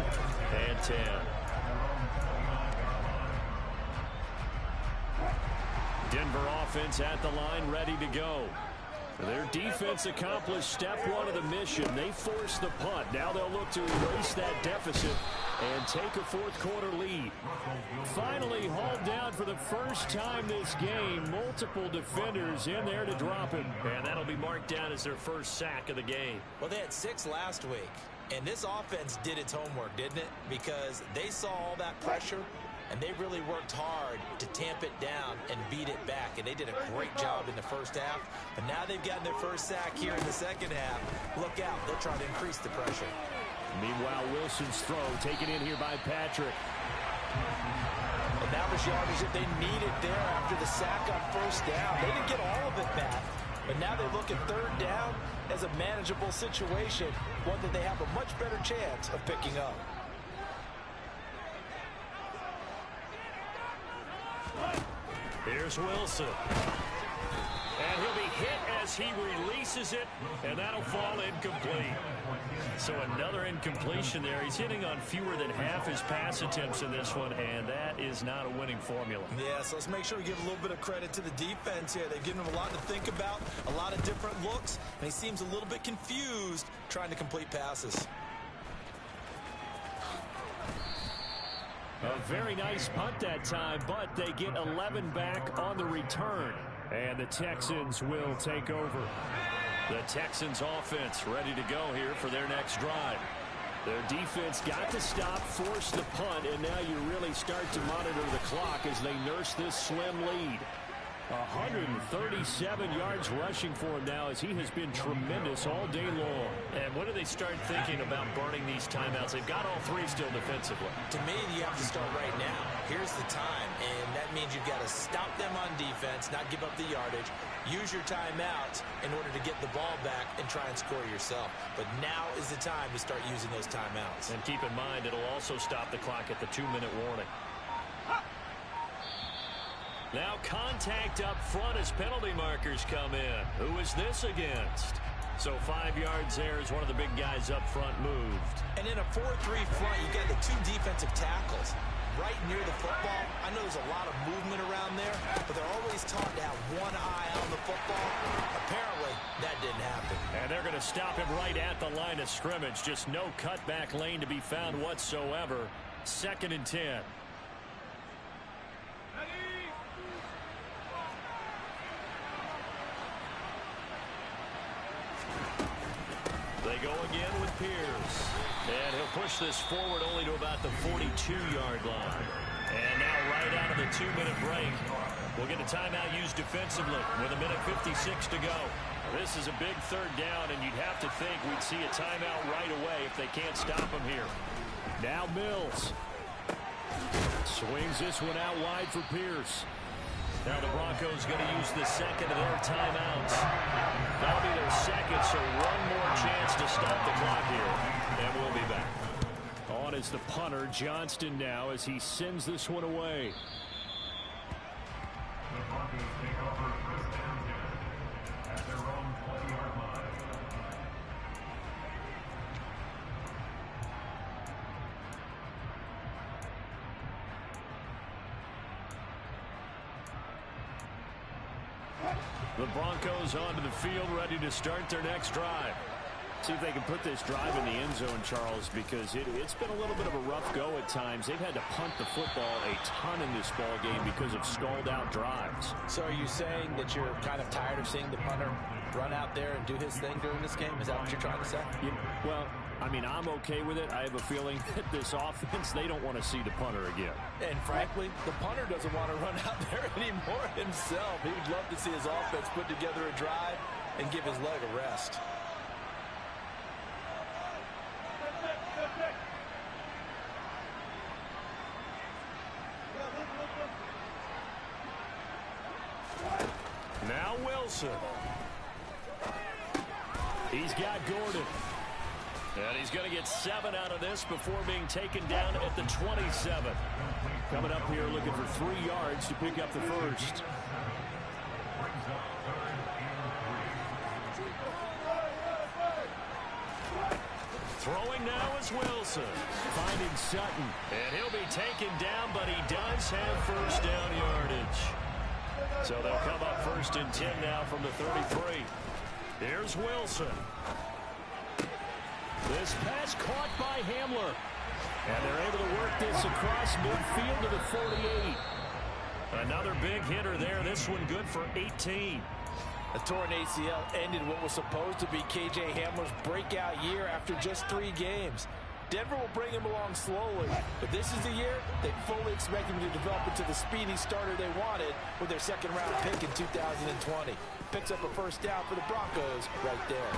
and 10. Denver offense at the line, ready to go. Their defense accomplished step 1 of the mission. They forced the punt. Now they'll look to erase that deficit and take a 4th quarter lead. Finally hauled down for the first time this game. Multiple defenders in there to drop him. And that'll be marked down as their first sack of the game. Well, they had 6 last week. And this offense did its homework, didn't it? Because they saw all that pressure, and they really worked hard to tamp it down and beat it back. And they did a great job in the first half. But now they've gotten their first sack here in the second half. Look out. They'll try to increase the pressure. Meanwhile, Wilson's throw taken in here by Patrick. And that was yardage that they needed there after the sack on 1st down. They didn't get all of it back. But now they look at 3rd down as a manageable situation, one that they have a much better chance of picking up. Here's Wilson. And he'll be hit as he releases it, and that'll fall incomplete. So another incompletion there. He's hitting on fewer than half his pass attempts in this one, and that is not a winning formula. Yeah, so let's make sure we give a little bit of credit to the defense here. They've given him a lot to think about, a lot of different looks, and he seems a little bit confused trying to complete passes. A very nice punt that time, but they get 11 back on the return. And the Texans will take over. The Texans offense ready to go here for their next drive. Their defense got to stop, force the punt, and now you really start to monitor the clock as they nurse this slim lead. 137 yards rushing for him now as he has been tremendous all day long. And when do they start thinking about burning these timeouts? They've got all three still defensively. To me, you have to start right now. Here's the time, and that means you've got to stop them on defense, not give up the yardage. Use your timeouts in order to get the ball back and try and score yourself. But now is the time to start using those timeouts. And keep in mind, it'll also stop the clock at the 2-minute warning. Now contact up front as penalty markers come in. Who is this against? So 5 yards there as one of the big guys up front moved. And in a 4-3 front, you got the two defensive tackles right near the football. I know there's a lot of movement around there, but they're always taught to have one eye on the football. Apparently, that didn't happen. And they're going to stop him right at the line of scrimmage. Just no cutback lane to be found whatsoever. 2nd and 10. They go again with Pierce. And he'll push this forward only to about the 42-yard line. And now right out of the 2-minute break, we'll get a timeout used defensively with 1:56 to go. This is a big 3rd down, and you'd have to think we'd see a timeout right away if they can't stop him here. Now Mills. Swings this one out wide for Pierce. Now the Broncos going to use the 2nd of their timeouts. That'll be their 2nd, so one more chance to stop the clock here. And we'll be back. On is the punter, Johnston now, as he sends this one away. The Broncos take over first down at their own 20-yard line. The Broncos onto the field, ready to start their next drive. See if they can put this drive in the end zone, Charles, because it's been a little bit of a rough go at times. They've had to punt the football a ton in this ball game because of stalled-out drives. So are you saying that you're kind of tired of seeing the punter run out there and do his thing during this game? Is that what you're trying to say? Well, I mean, I'm okay with it. I have a feeling that this offense, they don't want to see the punter again. And frankly, the punter doesn't want to run out there anymore himself. He would love to see his offense put together a drive and give his leg a rest. Now Wilson. He's got Gordon. And he's going to get 7 out of this before being taken down at the 27. Coming up here looking for 3 yards to pick up the first. Throwing now is Wilson. Finding Sutton. And he'll be taken down, but he does have first down yardage. So they'll come up 1st and 10 now from the 33. Here's Wilson. This pass caught by Hamler. And they're able to work this across midfield to the 48. Another big hitter there. This one good for 18. A torn ACL ended what was supposed to be KJ Hamler's breakout year after just 3 games. Denver will bring him along slowly, but this is the year they fully expect him to develop into the speedy starter they wanted with their 2nd-round pick in 2020. Picks up a first down for the Broncos right there.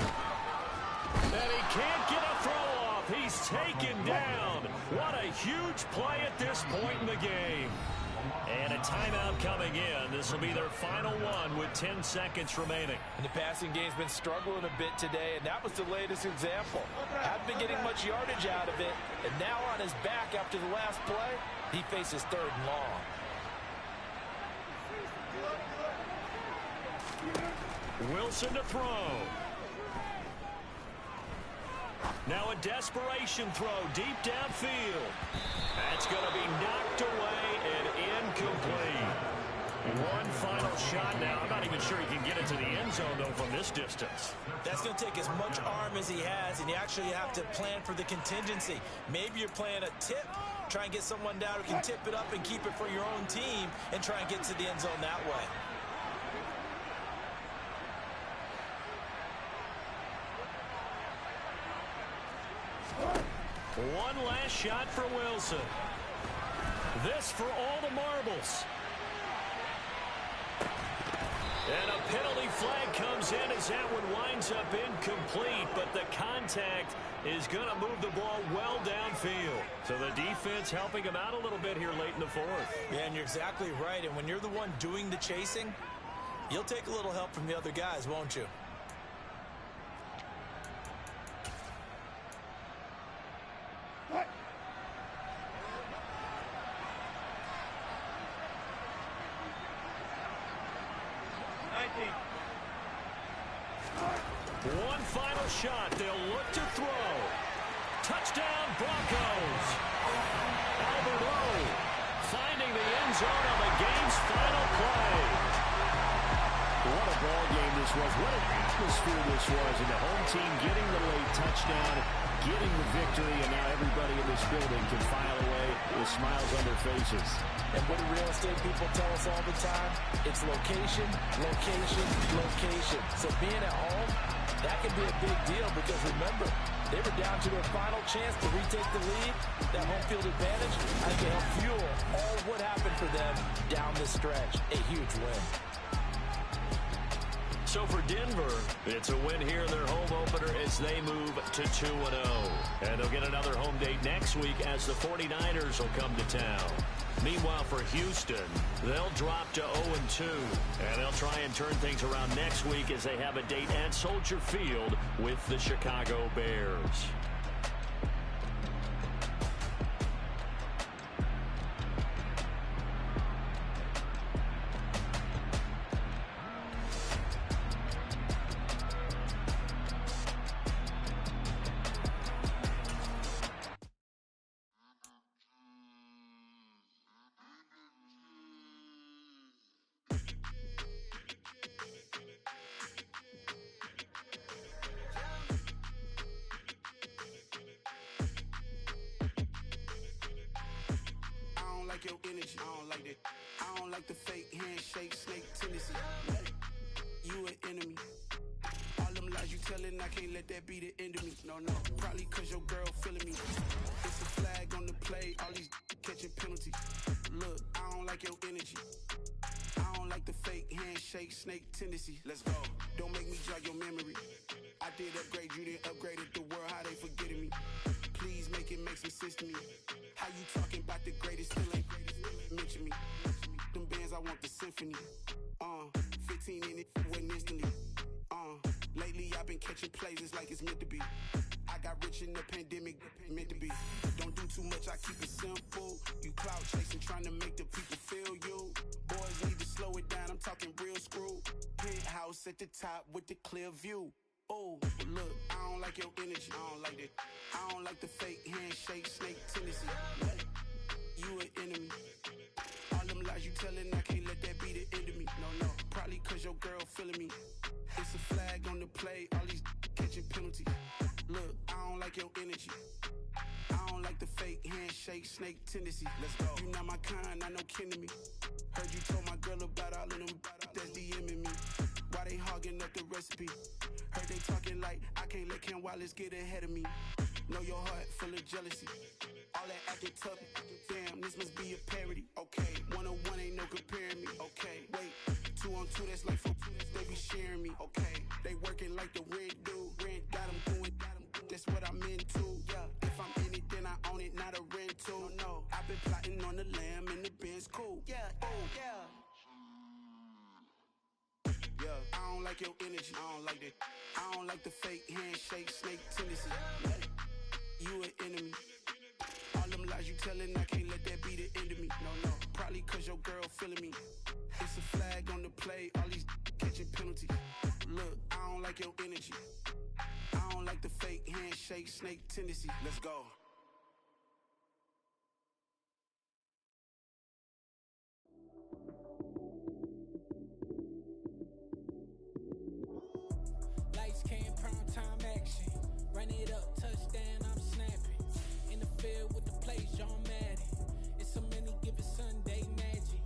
And he can't get a throw off. He's taken down. What a huge play at this point in the game. And a timeout coming in. This will be their final one with 10 seconds remaining. And the passing game's been struggling a bit today, and that was the latest example. Hadn't been getting much yardage out of it, and now on his back after the last play, he faces 3rd and long. Wilson to throw. Now a desperation throw deep downfield. That's going to be knocked away and incomplete. One final shot now. I'm not even sure he can get it to the end zone, though, from this distance. That's going to take as much arm as he has, and you actually have to plan for the contingency. Maybe you're playing a tip. Try and get someone down who can tip it up and keep it for your own team and try and get to the end zone that way. One last shot for Wilson. This for all the marbles. And a penalty flag comes in as that one winds up incomplete, but the contact is going to move the ball well downfield. So the defense helping him out a little bit here late in the fourth. Yeah, and you're exactly right. And when you're the one doing the chasing, you'll take a little help from the other guys, won't you? One final shot. They'll look to throw. Touchdown, Broncos. Albert Lowe finding the end zone on the game's final play. What a ball game this was. What an atmosphere this was. And the home team getting the late touchdown, getting the victory, and now everybody in this building can file away with smiles on their faces. And what do real estate people tell us all the time? It's location, location, location. So being at home, that can be a big deal because remember, they were down to their final chance to retake the lead. That home field advantage, I think, helped fuel all what happened for them down this stretch. A huge win. So for Denver, it's a win here in their home opener as they move to 2-0. And they'll get another home date next week as the 49ers will come to town. Meanwhile, for Houston, they'll drop to 0-2. And they'll try and turn things around next week as they have a date at Soldier Field with the Chicago Bears. Your energy, I don't like that. I don't like the fake handshake, snake tendency. You an enemy. All them lies you telling, I can't let that be the end of me. No, probably cause your girl feeling me. It's a flag on the play, all these catching penalties. Look, I don't like your energy. I don't like the fake handshake, snake tendency. Let's go. Don't make me jog your memory. I did upgrade, you didn't upgrade it. The world, how they forgetting me. Please make it make some sense to me. How you talking about the greatest, still ain't greatest, mention me. Them bands, I want the symphony. 15 in it, went instantly. Lately I've been catching plays, it's like it's meant to be. I got rich in the pandemic, meant to be. Don't do too much, I keep it simple. You clout chasing, trying to make the people feel you. Boys need to slow it down, I'm talking real screw. Penthouse at the top with the clear view. Oh, look, I don't like your energy, I don't like that. I don't like the fake handshake, snake tendency. You an enemy. All them lies you telling, I can't let that be the end of me. No, probably cause your girl feeling me. It's a flag on the play, all these catching penalties. Look, I don't like your energy. I don't like the fake handshake, snake tendency. Let's go. You not my kind, I know kin to me. Heard you told my girl about all of them that's DMing me. Why they hogging up the recipe? Heard they talking like I can't let Ken Wallace get ahead of me. Know your heart full of jealousy. All that acting tough, damn, this must be a parody. Okay, 1-on-1 ain't no comparing me. Okay, wait, 2-on-2, that's like 4, they be sharing me. Okay, they working like the rent dude. Rent got them doing, that's what I'm into. Yeah, if I'm in it, then I own it, not a rental. No, I've been plotting on the lamb and the Benz cool. Yeah, oh, yeah. Yeah, I don't like your energy, I don't like that. I don't like the fake handshake, snake tendency. You an enemy. All them lies you telling, I can't let that be the end of me. No, probably cause your girl feeling me. It's a flag on the play, all these catching penalties. Look, I don't like your energy. I don't like the fake handshake, snake tendency. Let's go. Lights, cam, prime time action. Run it up, touchdown, I'm snapping. In the field with the plays, John Madden. It's so many, give it Sunday magic.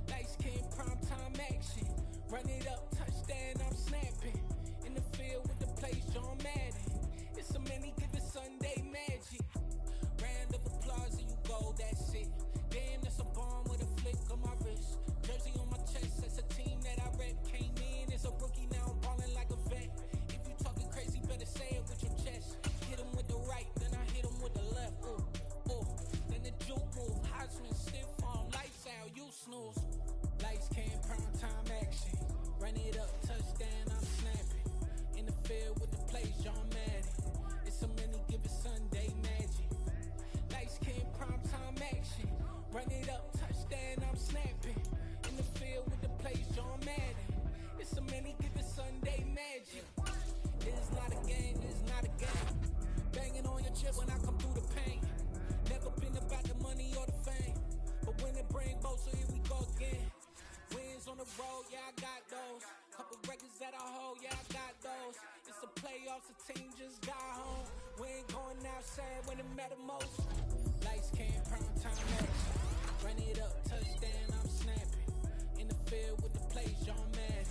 Lights, cam, prime time action. Run it up, touchdown, I'm snapping. In the field with the plays, John Madden. It's so many, give it Sunday magic. lost, the team just got home. We ain't going outside when it matter most. Lights came, prime time action. Run it up, touchdown, I'm snapping. In the field with the plays, John Madden.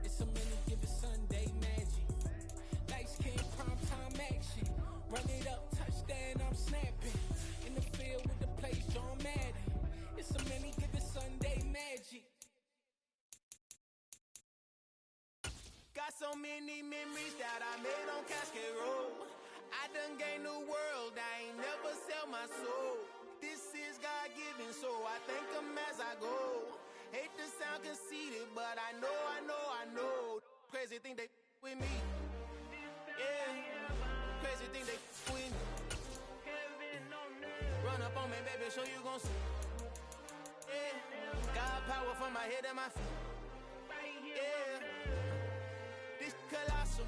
It's a many given Sunday magic. Lights came, prime time action. Run it up, touchdown, I'm snapping. In the field with the plays, John Madden. It's a many given Sunday magic. Got so many memories that I made on Cascade Road. I done gained the world, I ain't never sell my soul. This is God-given, so I thank him as I go. Hate to sound conceited, but I know. Crazy thing they with me. Yeah, crazy thing they with me. Run up on me, baby, so you gon' see. Yeah, God power from my head and my feet. Yeah. This colossal,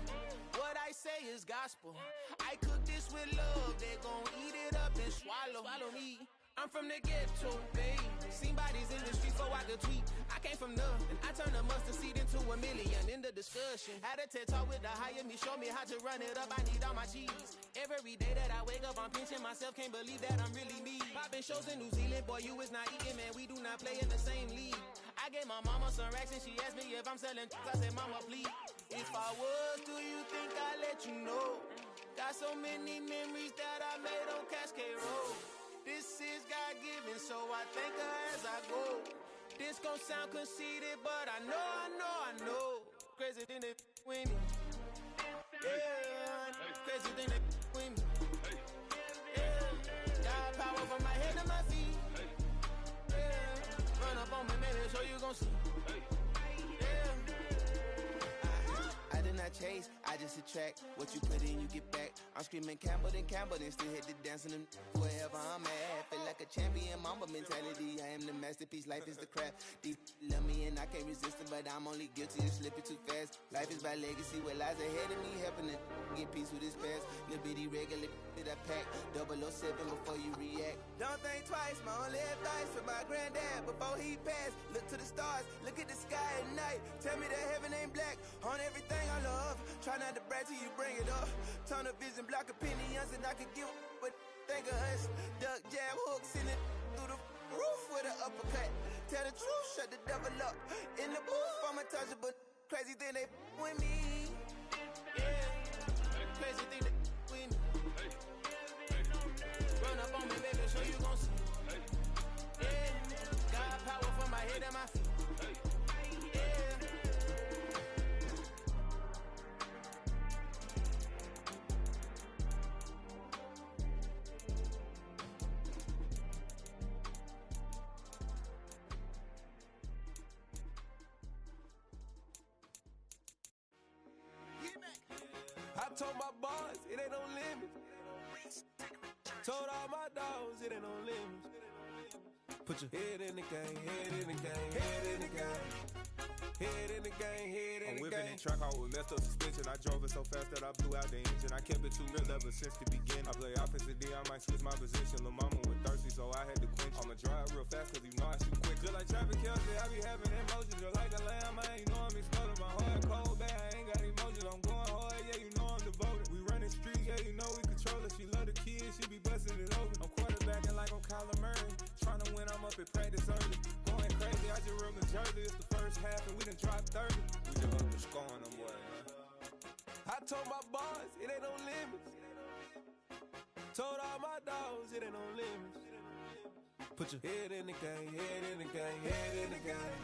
what I say is gospel. I cook this with love, they gon' eat it up and swallow me. I'm from the ghetto, babe. Seen bodies in the streets before I could tweet. I came from nothing, I turned a mustard seed into a million in the discussion. Had a TED talk with the higher me, show me how to run it up, I need all my cheese. Every day that I wake up, I'm pinching myself, can't believe that I'm really me. Popping shows in New Zealand, boy, you is not eating, man, we do not play in the same league. I gave my mama some racks and she asked me if I'm selling I said, mama, please. If I was, do you think I'd let you know? Got so many memories that I made on Cascade Road. This is God-given, so I thank her as I go. This gon' sound conceited, but I know. Crazy thing they with me. Yeah, crazy thing they with me. Yeah, got power from my head to my feet. Yeah, run up on me, maybe, so you gon' see. I did not chase, I just attract. What you put in, you get back. I'm screaming Campbell, then still hit the dancing and wherever I'm at. Feel like a champion, mamba mentality. I am the masterpiece, life is the craft. These love me and I can't resist it, but I'm only guilty of slipping too fast. Life is by legacy, what lies ahead of me, helping to get peace with this past. Little bitty regular that I pack, 007 before you react. Don't think twice, my only advice for my granddad before he passed. Look to the stars, look at the sky at night. Tell me that heaven ain't black on everything I love. Try not to brag till you bring it up. Tunnel vision, block opinions, and I could give but think of us. Duck, jab, hooks in it through the roof with an uppercut. Tell the truth, shut the devil up. In the booth, I'm untouchable. Crazy thing they with me. Yeah, crazy thing they with me. Run up on me, baby, so you gon' see. Yeah, got power from my head and my feet. I told my boss, it ain't no limit. Told all my dogs, it ain't no limit. Put your head in the game, head in the game, head in the game. Head in the game, head in the game. I'm whipping in track out with messed up suspension. I drove it so fast that I blew out the engine. I kept it too real ever since the beginning. I play offensive D, I might switch my position. Lil' mama was thirsty, so I had to quench. I'ma drive real fast, cause you know I shoot quick. Just like traffic Kelsey, I be having emotions. Just like a lamb, man, you know I'm exploding. My heart cold, bad, I ain't got emotions. I'm going hard, yeah, you know I'm devoted. We running streets, yeah, you know we control it. She love the kids, she be busting it open. I'm quarterbacking like I'm Kyler Murray. Trying to win, I'm up at practice early. Going crazy, I just rode the jersey. It's the first half and we done dropped 30. We just up to scoring them, boy, man. I told my boss, it ain't no limits. Told all my dogs, it ain't no limits. Put your head in the game, head in the game, head in the game.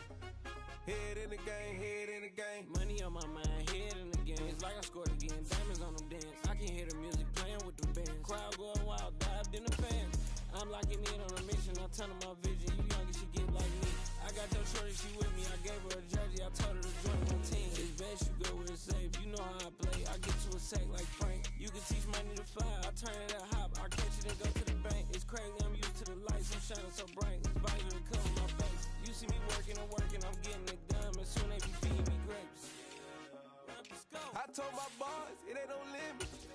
Head in the game, head in the game. Money on my mind, head in the game. It's like I scored again, diamonds on them dance. I can hear the music playing with the band. Crowd going wild, dived in the fans. I'm locking in on a mission, I tell her my vision. You young and she get like me. I got your shorty, she with me. I gave her a jersey, I told her to join my team. It's best you go where it's safe. You know how I play. I get to a sack like Frank. You can teach money to fly. I turn it at hop. I catch it and go to the bank. It's crazy, I'm used to the lights. I'm shining so bright. It's visor to cover my face. You see me working and working. I'm getting it done. But soon they be feeding me grapes. Let's go. I told my boss, it ain't no limits.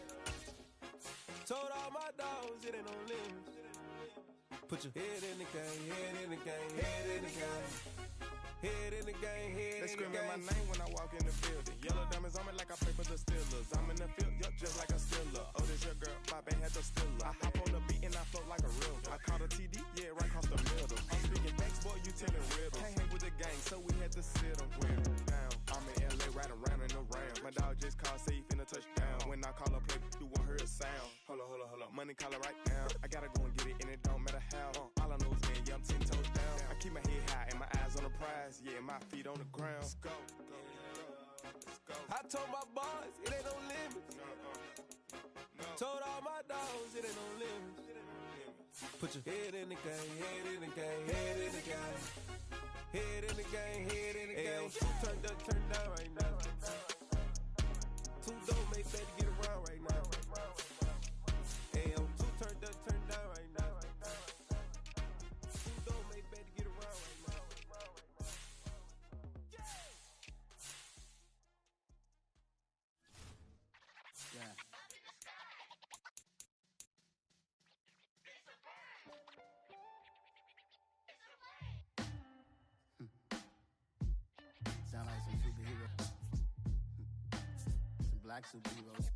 Told all my dogs, it ain't no limits. Put your head in the game, head in the game, head in the game. Head in the game, head in the game. They screaming my name when I walk in the building. Yellow diamonds on me like I play for the Steelers. I'm in the field, yo, just like a stiller. Oh, this your girl, my band had the stiller. I hop on the beat and I float like a river. I caught a TD, yeah, right across the middle. I'm speaking thanks, boy, you telling riddles. Can't hang with the gang, so we had to sit them down. I'm in LA, right around and around. My dog just called, say he finna touchdown. When I call a play, you won't hear a sound. Hold up, money caller right now. I gotta go and get it, and it don't matter how. All I know is, man, yeah, I'm 10 toes down. I keep my head high and my eyes on the prize. Yeah, my feet on the ground. Let's go. I told my boys, it ain't no limits. Told all my dogs, it ain't no limits. Put your head in the game, head in the game, head in the game. Head in the game, head in the game. Turn down right now. Two dope mates better get around right now. Hey, I'm two turn down right now. Two dope mates better get around right now. Yeah. Sound like some superheroes. Some black superheroes.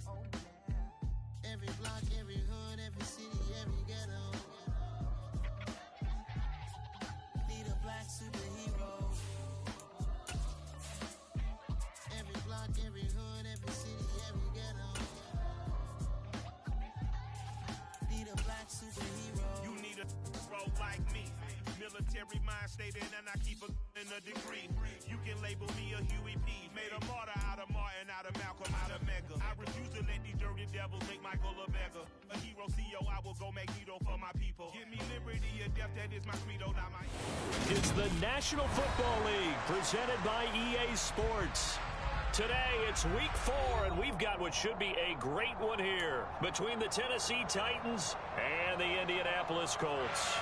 Oh, yeah. Every block, every hood, every city, every ghetto. Need a black superhero. Every block, every hood, every city, every ghetto. Need a black superhero. You need a hero like me. Military mind stated, and I keep in a degree. You can label me a Huey P. Made a martyr out of Martin, out of Malcolm, out of Mega. I refuse to let these dirty devils make Michael a beggar. A hero CEO, I will go Magneto for my people. Give me liberty or death, that is my credo, not my... It's the National Football League, presented by EA Sports. Today, it's week 4, and we've got what should be a great one here between the Tennessee Titans and the Indianapolis Colts.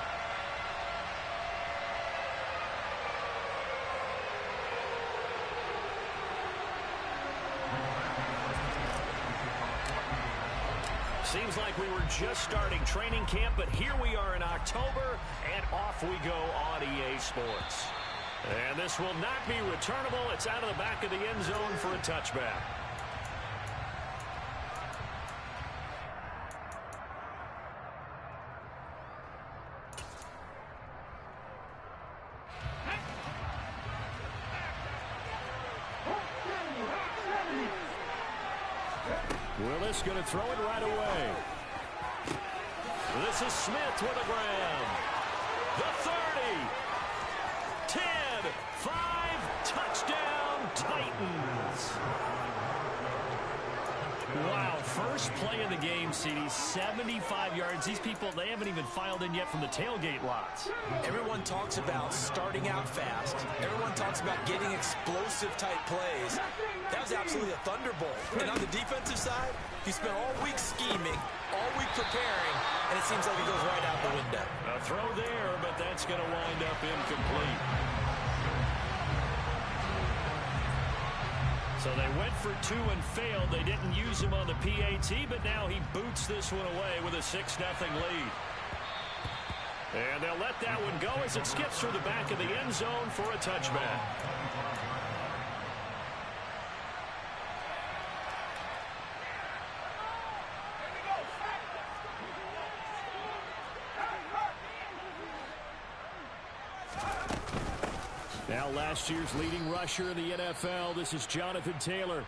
Seems like we were just starting training camp, but here we are in October, and off we go on EA Sports. And this will not be returnable. It's out of the back of the end zone for a touchback. Willis going to throw it right away. This is Smith with a grab. The 30. 10, 5, touchdown, Titans. Wow, first play of the game, CD, 75 yards. These people, they haven't even filed in yet from the tailgate lots. Everyone talks about starting out fast. Everyone talks about getting explosive type plays. That was absolutely a thunderbolt. And on the defensive side, he spent all week scheming, all week preparing, and it seems like it goes right out the window. A throw there, but that's going to wind up incomplete. So they went for 2 and failed. They didn't use him on the PAT, but now he boots this one away with a 6-0 lead. And they'll let that one go as it skips through the back of the end zone for a touchback. Now last year's leading rusher in the NFL, this is Jonathan Taylor.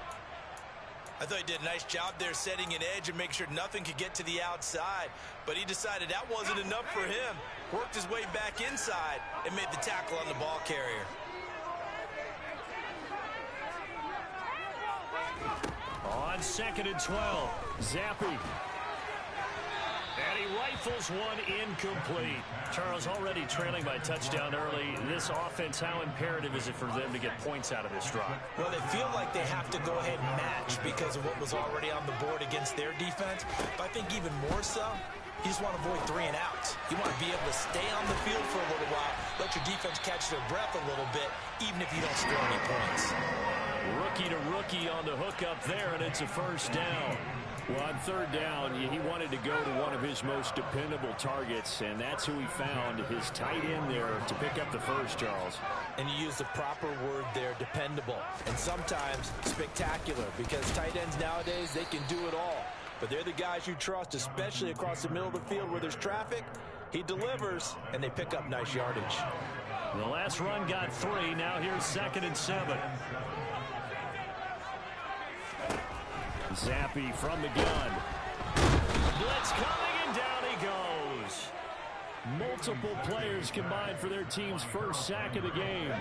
I thought he did a nice job there setting an edge and making sure nothing could get to the outside. But he decided that wasn't enough for him. Worked his way back inside and made the tackle on the ball carrier. On 2nd and 12, Zappi. And he rifles one incomplete. Charles, already trailing by touchdown early. This offense, how imperative is it for them to get points out of this drive? Well, they feel like they have to go ahead and match because of what was already on the board against their defense. But I think even more so, You just want to avoid 3 and outs. You want to be able to stay on the field for a little while, let your defense catch their breath a little bit, even if you don't score any points. Rookie to rookie on the hook up there, and it's a first down. Well, on third down, he wanted to go to one of his most dependable targets, and that's who he found, his tight end there, to pick up the first, Charles. And you use the proper word there, dependable, and sometimes spectacular, because tight ends nowadays, they can do it all. But they're the guys you trust, especially across the middle of the field where there's traffic. He delivers, and they pick up nice yardage. The last run got 3. Now here's 2nd and 7. Zappi from the gun. Blitz coming, and down he goes. Multiple players combined for their team's first sack of the game.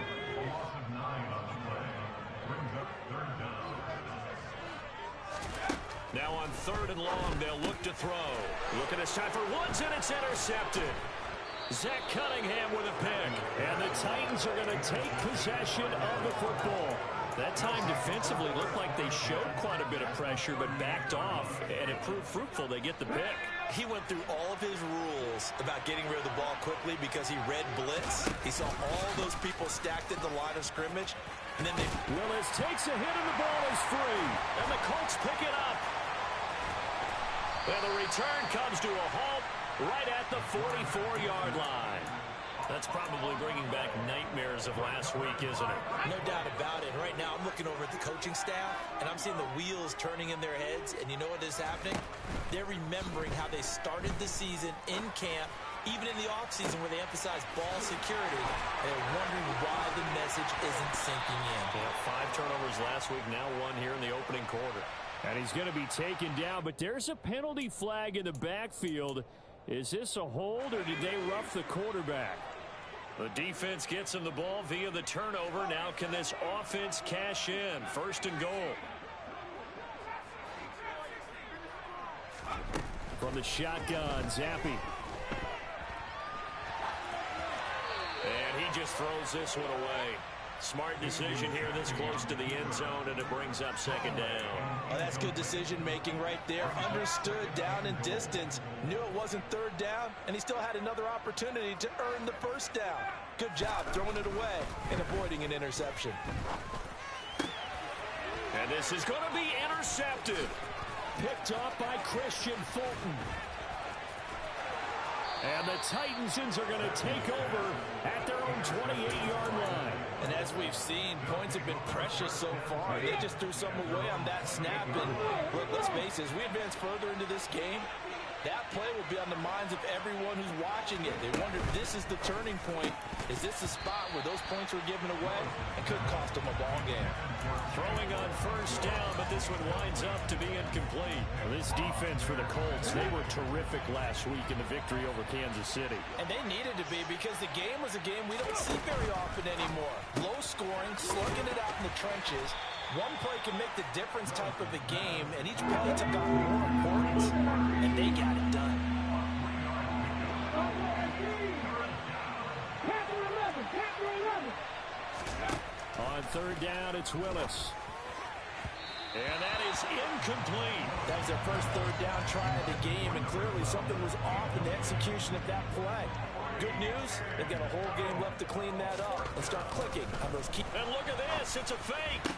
Now on 3rd and long, they'll look to throw. Look at this time for Woods, and it's intercepted. Zach Cunningham with a pick. And the Titans are going to take possession of the football. That time defensively looked like they showed quite a bit of pressure, but backed off, and it proved fruitful. They get the pick. He went through all of his rules about getting rid of the ball quickly because he read blitz. He saw all those people stacked at the line of scrimmage. And then Willis takes a hit, and the ball is free. And the Colts pick it up. And the return comes to a halt right at the 44-yard line. That's probably bringing back nightmares of last week, isn't it? No doubt about it. Right now, I'm looking over at the coaching staff, and I'm seeing the wheels turning in their heads. And you know what is happening? They're remembering how they started the season in camp, even in the offseason where they emphasized ball security. And they're wondering why the message isn't sinking in. Yeah, 5 turnovers last week, now 1 here in the opening quarter. And he's going to be taken down, but there's a penalty flag in the backfield. Is this a hold, or did they rough the quarterback? The defense gets him the ball via the turnover. Now can this offense cash in? 1st and goal. From the shotgun, Zappi. And he just throws this one away. Smart decision here this close to the end zone, and it brings up 2nd down. Oh, that's good decision-making right there. Understood down and distance. Knew it wasn't 3rd down, and he still had another opportunity to earn the 1st down. Good job throwing it away and avoiding an interception. And this is going to be intercepted. Picked up by Christian Fulton. And the Titans are going to take over at their own 28-yard line. And as we've seen, points have been precious so far. They just threw something away on that snap. And look, let's face it, as we advance further into this game, that play will be on the minds of everyone who's watching it. They wonder if this is the turning point. Is this the spot where those points were given away? It could cost them a ball game. Throwing on 1st down, but this one winds up to be incomplete. This defense for the Colts, they were terrific last week in the victory over Kansas City. And they needed to be, because the game was a game we don't see very often anymore. Low scoring, slugging it out in the trenches. One play can make the difference type of a game, and each play took on more importance, and they got it done. On 3rd down, it's Willis. And that is incomplete. That was their first 3rd down try of the game, and clearly something was off in the execution of that play. Good news, they've got a whole game left to clean that up and start clicking on those key. And look at this, it's a fake.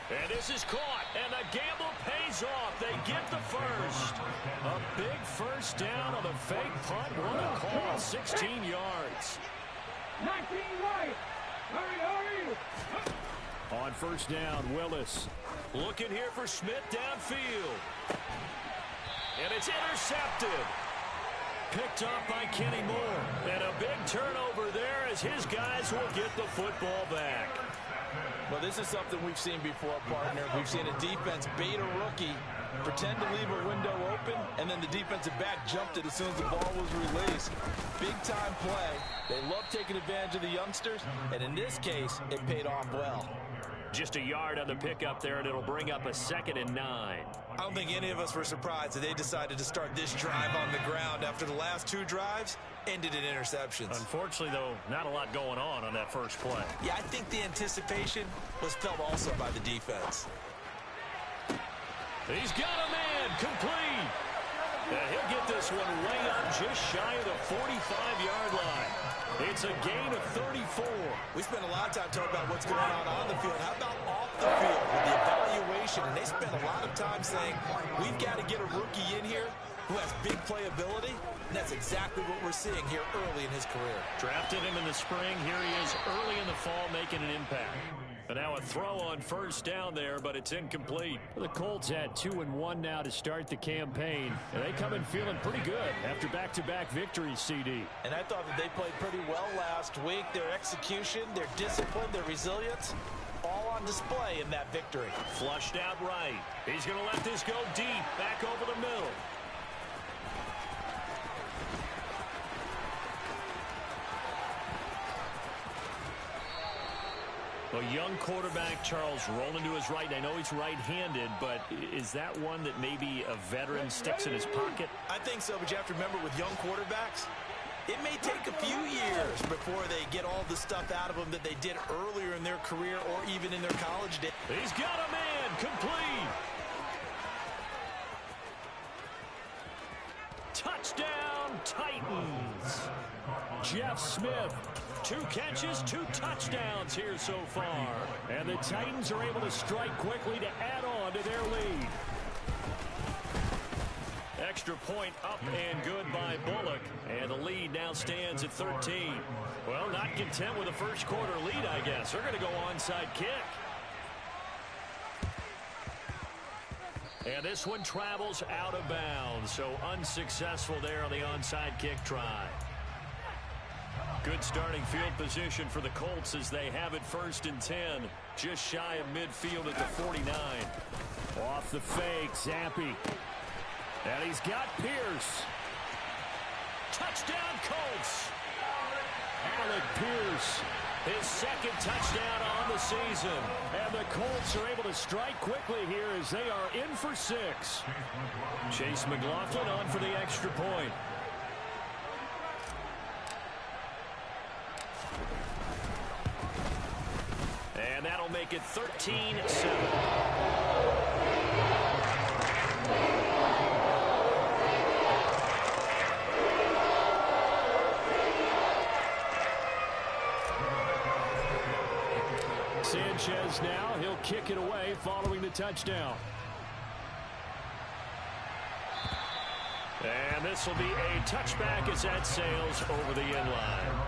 And this is caught, and the gamble pays off. They get the first. A big 1st down on the fake punt. What a call, 16 yards. 19 right. Hurry. On 1st down, Willis. Looking here for Smith downfield. And it's intercepted. Picked up by Kenny Moore. And a big turnover there as his guys will get the football back. Well, this is something we've seen before, partner. We've seen a defense bait a rookie, pretend to leave a window open, and then the defensive back jumped it as soon as the ball was released. Big-time play. They love taking advantage of the youngsters, and in this case, it paid off well. Just a yard on the pickup there, and it'll bring up a 2nd and 9. I don't think any of us were surprised that they decided to start this drive on the ground after the last 2 drives ended in interceptions. Unfortunately, though, not a lot going on that first play. Yeah, I think the anticipation was felt also by the defense. He's got a man complete. And he'll get this one way up just shy of the 45-yard line. It's a gain of 34. We spent a lot of time talking about what's going on the field. How about off the field with the evaluation? And they spent a lot of time saying, we've got to get a rookie in here who has big playability. And that's exactly what we're seeing here early in his career. Drafted him in the spring. Here he is early in the fall making an impact. And now a throw on first down there, but it's incomplete. The Colts had 2-1 now to start the campaign. And they come in feeling pretty good after back-to-back victories, CD. And I thought that they played pretty well last week. Their execution, their discipline, their resilience, all on display in that victory. Flushed out right. He's going to let this go deep, back over the middle. A young quarterback, Charles, rolling to his right. I know he's right-handed, but is that one that maybe a veteran sticks in his pocket? I think so, but you have to remember with young quarterbacks, it may take a few years before they get all the stuff out of them that they did earlier in their career or even in their college days. He's got a man, complete. Touchdown, Titans. Jeff Smith. 2 catches, 2 touchdowns here so far. And the Titans are able to strike quickly to add on to their lead. Extra point up and good by Bullock. And the lead now stands at 13. Well, not content with a first quarter lead, I guess. They're going to go onside kick. And this one travels out of bounds. So unsuccessful there on the onside kick try. Good starting field position for the Colts as they have it 1st and 10. Just shy of midfield at the 49. Off the fake, Zampi. And he's got Pierce. Touchdown, Colts. Alec Pierce, his 2nd touchdown on the season. And the Colts are able to strike quickly here as they are in for 6. Chase McLaughlin on for the extra point. And that'll make it 13-7. Sanchez now, he'll kick it away following the touchdown. And this will be a touchback as that sails over the end line.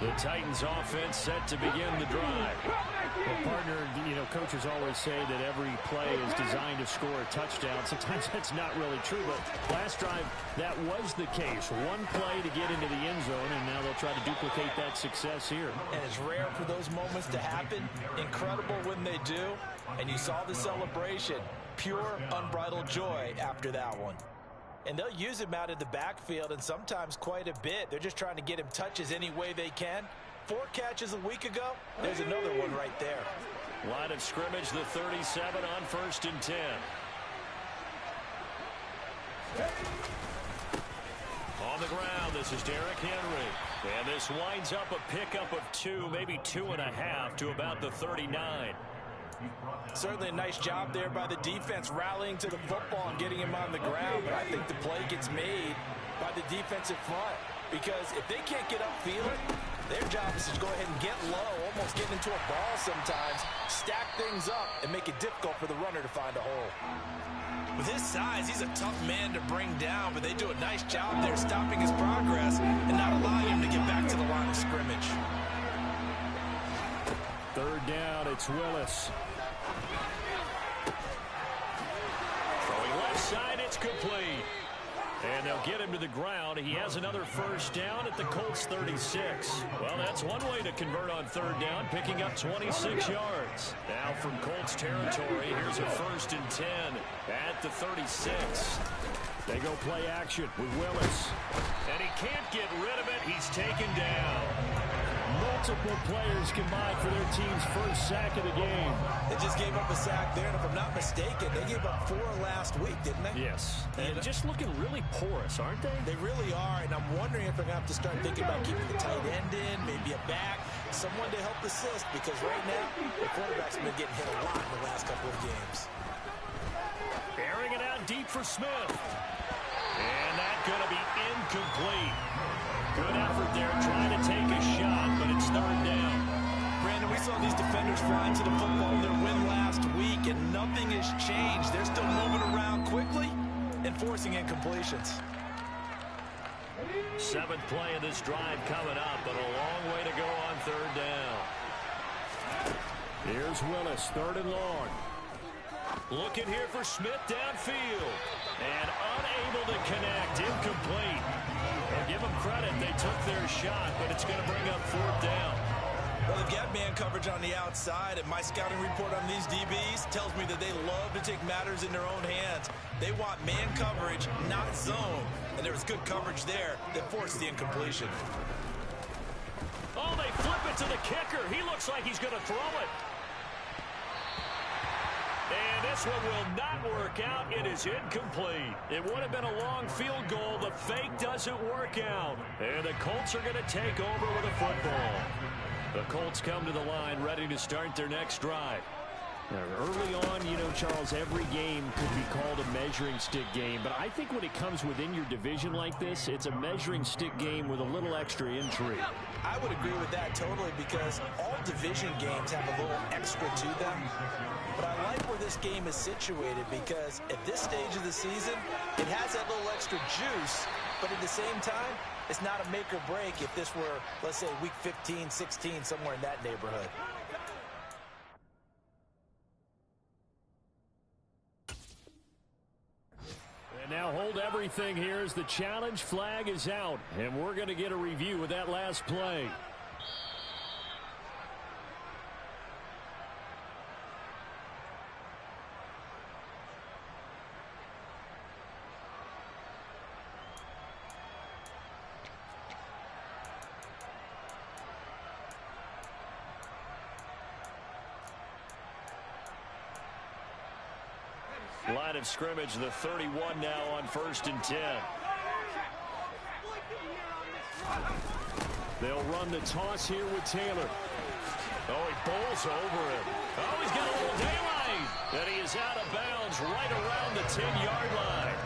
The Titans offense set to begin the drive. Well, partner, coaches always say that every play is designed to score a touchdown. Sometimes that's not really true, but last drive, that was the case. One play to get into the end zone, and now they'll try to duplicate that success here. And it's rare for those moments to happen. Incredible when they do. And you saw the celebration. Pure, unbridled joy after that one. And they'll use him out in the backfield, and sometimes quite a bit. They're just trying to get him touches any way they can. 4 catches a week ago. There's another one right there. Line of scrimmage, the 37 on 1st and 10. On the ground, this is Derrick Henry. And this winds up a pickup of 2, maybe 2.5 to about the 39. Certainly a nice job there by the defense rallying to the football and getting him on the ground. But I think the play gets made by the defensive front. Because if they can't get upfield, their job is to go ahead and get low, almost get into a ball sometimes, stack things up, and make it difficult for the runner to find a hole. With his size, he's a tough man to bring down, but they do a nice job there stopping his progress and not allowing him to get back to the line of scrimmage. 3rd down, it's Willis. Throwing left side, it's complete. And they'll get him to the ground. He has another 1st down at the Colts 36. Well, that's one way to convert on 3rd down, picking up 26 yards. Now from Colts territory, here's a 1st and 10 at the 36. They go play action with Willis. And he can't get rid of it. He's taken down. Multiple players combined for their team's first sack of the game. They just gave up a sack there, and if I'm not mistaken, they gave up 4 last week, didn't they? Yes. And just looking really porous, aren't they? They really are, and I'm wondering if they're going to have to start thinking about keeping the tight end in, maybe a back, someone to help assist, because right now, the quarterback's been getting hit a lot in the last couple of games. Airing it out deep for Smith. And that's going to be incomplete. Good effort there trying to take a shot, but it's 3rd down. Brandon, we saw these defenders flying to the football in their win last week, and nothing has changed. They're still moving around quickly and forcing incompletions. 7th play of this drive coming up, but a long way to go on 3rd down. Here's Willis, 3rd and long. Looking here for Smith downfield. And unable to connect, incomplete. Well, give them credit, they took their shot, but it's going to bring up 4th down. Well, they've got man coverage on the outside, and my scouting report on these DBs tells me that they love to take matters in their own hands. They want man coverage, not zone. And there was good coverage there that forced the incompletion. Oh, they flip it to the kicker. He looks like he's going to throw it. And this one will not work out. It is incomplete. It would have been a long field goal. The fake doesn't work out. And the Colts are going to take over with a football. The Colts come to the line ready to start their next drive. Now, early on, you know, Charles, every game could be called a measuring stick game. But I think when it comes within your division like this, it's a measuring stick game with a little extra intrigue. I would agree with that totally, because all division games have a little extra to them. But I like where this game is situated, because at this stage of the season, it has that little extra juice, but at the same time, it's not a make or break if this were, let's say, week 15, 16, somewhere in that neighborhood. And now hold everything here as the challenge flag is out, and we're going to get a review of that last play. Line of scrimmage, the 31 now on 1st and 10. They'll run the toss here with Taylor. Oh, he bowls over it. Oh, he's got a little daylight. And he is out of bounds right around the 10-yard line.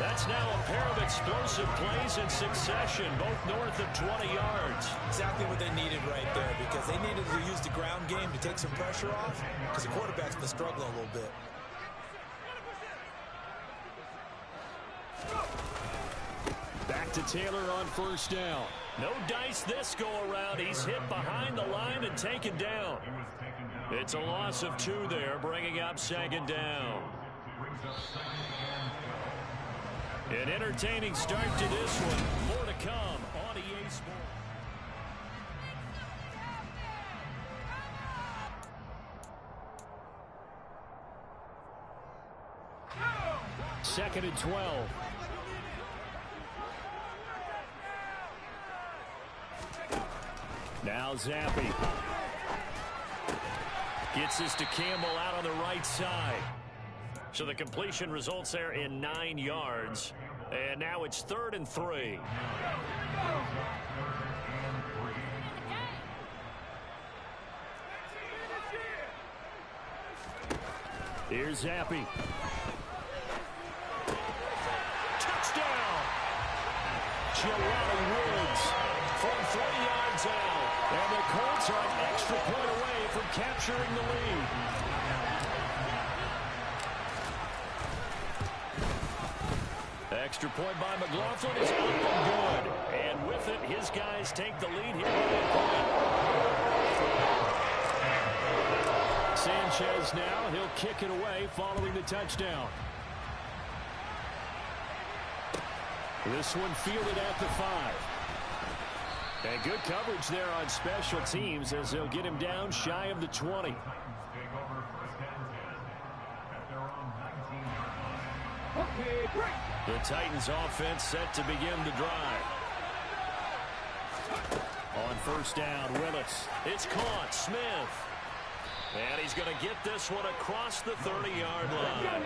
That's now a pair of explosive plays in succession, both north of 20 yards. Exactly what they needed right there, because they needed to use the ground game to take some pressure off, because the quarterback's been struggling a little bit. Back to Taylor on 1st down. No dice this go-around. He's hit behind the line and taken down. It's a loss of 2 there, bringing up 2nd down. An entertaining start to this one. More to come on EA Sports. 2nd and 12. Now Zappi. Gets this to Campbell out on the right side. So the completion results there in 9 yards. And now it's 3rd and 3. Here's Zappi. Touchdown! Jelani Woods from 3 yards out. And the Colts are an extra point away from capturing the lead. Extra point by McLaughlin is up and good. And with it, his guys take the lead here by a point. Sanchez now, he'll kick it away following the touchdown. This one fielded at the 5. And good coverage there on special teams as they'll get him down shy of the 20. The Titans offense set to begin the drive. On first down. Willis. It's caught. Smith. And he's going to get this one across the 30-yard line.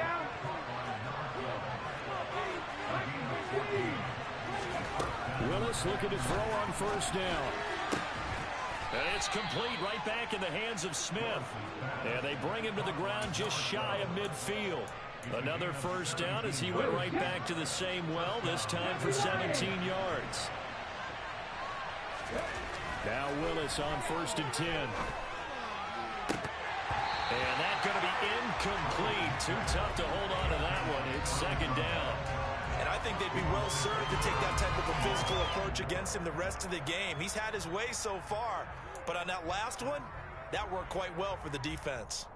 Willis looking to throw on first down. And it's complete right back in the hands of Smith. And they bring him to the ground just shy of midfield. Another first down as he went right back to the same well, this time for 17 yards. Now Willis on 1st and 10. And that's going to be incomplete. Too tough to hold on to that one. It's 2nd down. And I think they'd be well served to take that type of a physical approach against him the rest of the game. He's had his way so far. But on that last one, that worked quite well for the defense.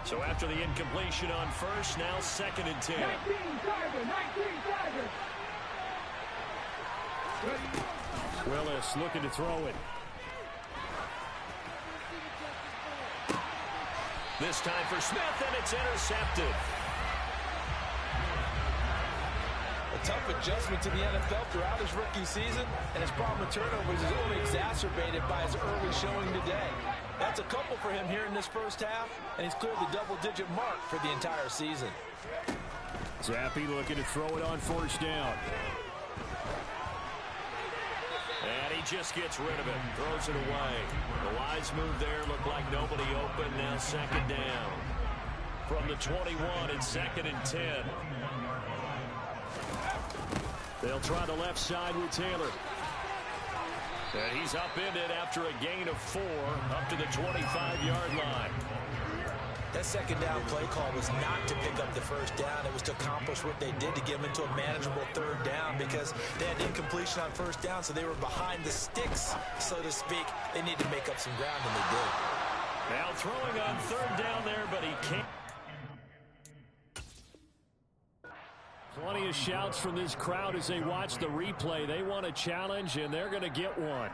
So after the incompletion on first, now 2nd and 10. 19 Willis looking to throw it. This time for Smith, and it's intercepted. A tough adjustment to the NFL throughout his rookie season, and his problem with turnovers is only exacerbated by his early showing today. That's a couple for him here in this first half, and he's cleared the double-digit mark for the entire season. Zappe looking to throw it on 1st down. And he just gets rid of it, throws it away. The wise move there, looked like nobody open, now 2nd down. From the 21 and 2nd and 10. They'll try the left side with Taylor. And he's upended after a gain of 4 up to the 25-yard line. That 2nd down play call was not to pick up the first down. It was to accomplish what they did to get them into a manageable 3rd down because they had incompletion on 1st down, so they were behind the sticks, so to speak. They need to make up some ground, and they did. Now throwing on 3rd down there, but he can't. Plenty of shouts from this crowd as they watch the replay. They want a challenge, and they're going to get one.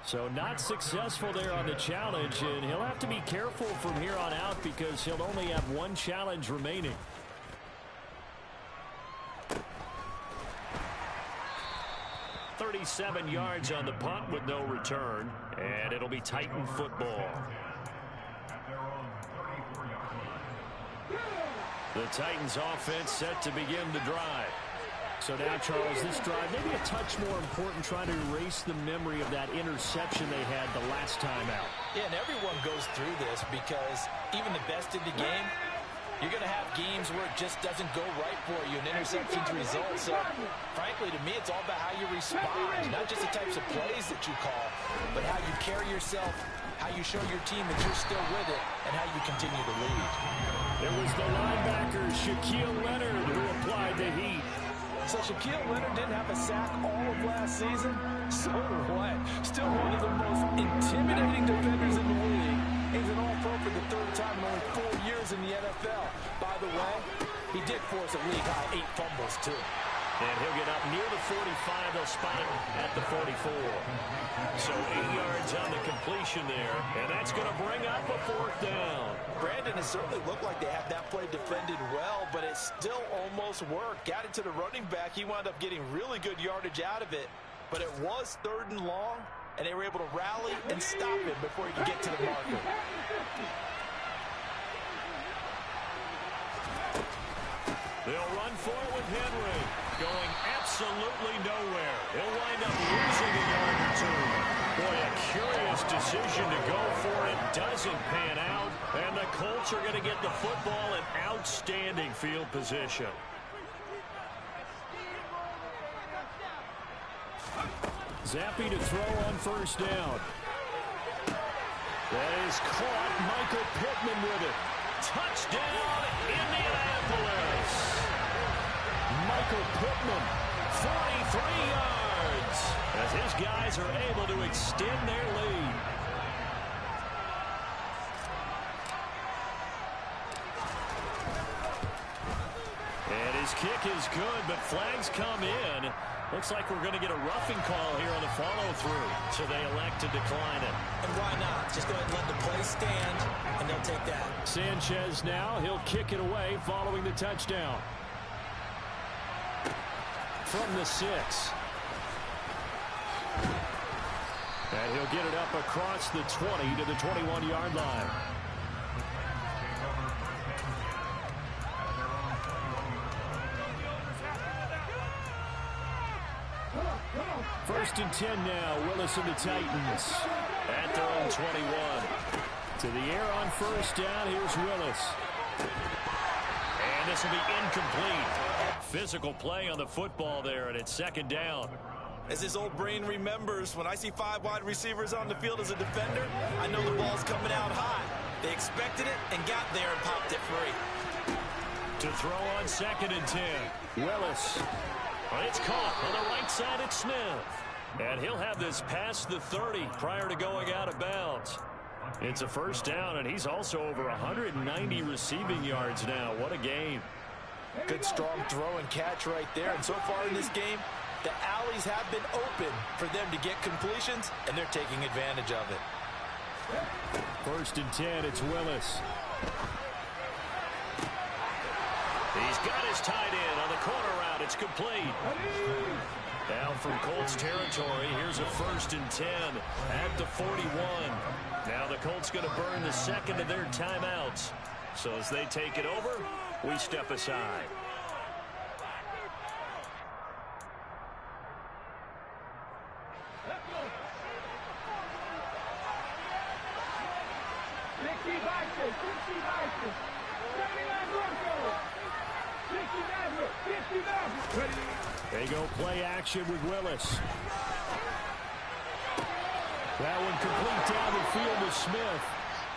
So not successful there on the challenge, and he'll have to be careful from here on out because he'll only have 1 challenge remaining. "37 yards on the punt with no return, and it'll be Titan football. The Titans offense set to begin the drive. So now, Charles, this drive maybe a touch more important, trying to erase the memory of that interception they had the last time out. Yeah, and everyone goes through this because even the best in the game, you're going to have games where it just doesn't go right for you, and interceptions result. So, frankly, to me, it's all about how you respond, not just the types of plays that you call, but how you carry yourself, how you show your team that you're still with it, and how you continue to lead. It was the linebacker, Shaquille Leonard, who applied the heat. So Shaquille Leonard didn't have a sack all of last season. So what? Still one of the most intimidating defenders in the league. He's an all-pro for the 3rd time in only 4 years in the NFL. By the way, he did force a league-high 8 fumbles, too. And he'll get up near the 45. They'll spot him at the 44. So 8 yards on the completion there. And that's going to bring up a 4th down. Brandon, it certainly looked like they had that play defended well, but it still almost worked. Got it to the running back. He wound up getting really good yardage out of it. But it was 3rd and long, and they were able to rally and stop him before he could get to the marker. They'll run for it with Henry. Going absolutely nowhere. He'll wind up losing a yard or 2. Boy, a curious decision to go for it. Doesn't pan out. And the Colts are going to get the football in outstanding field position. Zappe to throw on 1st down. That is caught. Michael Pittman with it. Touchdown, Indianapolis. Michael Pittman, 43 yards, as his guys are able to extend their lead. And his kick is good, but flags come in, Looks like we're going to get a roughing call here on the follow-through, so they elect to decline it. And why not? Just go ahead and let the play stand, and they'll take that. Sanchez now, he'll kick it away following the touchdown. From the 6. And he'll get it up across the 20 to the 21-yard line. First and 10 now. Willis and the Titans at their own 21. To the air on first down. Here's Willis. And this will be incomplete. Physical play on the football there, and it's second down. As his old brain remembers, when I see 5 wide receivers on the field as a defender, I know the ball's coming out high. They expected it and got there and popped it free. To throw on second and 10. Willis. It's caught on the right side. It's Smith. And he'll have this past the 30 prior to going out of bounds. It's a first down, and he's also over 190 receiving yards now. What a game. Good strong throw and catch right there. And so far in this game, the alleys have been open for them to get completions, and they're taking advantage of it. First and 10, it's Willis. He's got his tight end on the corner route. It's complete. Down from Colts territory. Here's a first and 10 at the 41. Now the Colts going to burn the second of their timeouts. So as they take it over, we step aside. They go play action with Willis. That one complete down the field to Smith.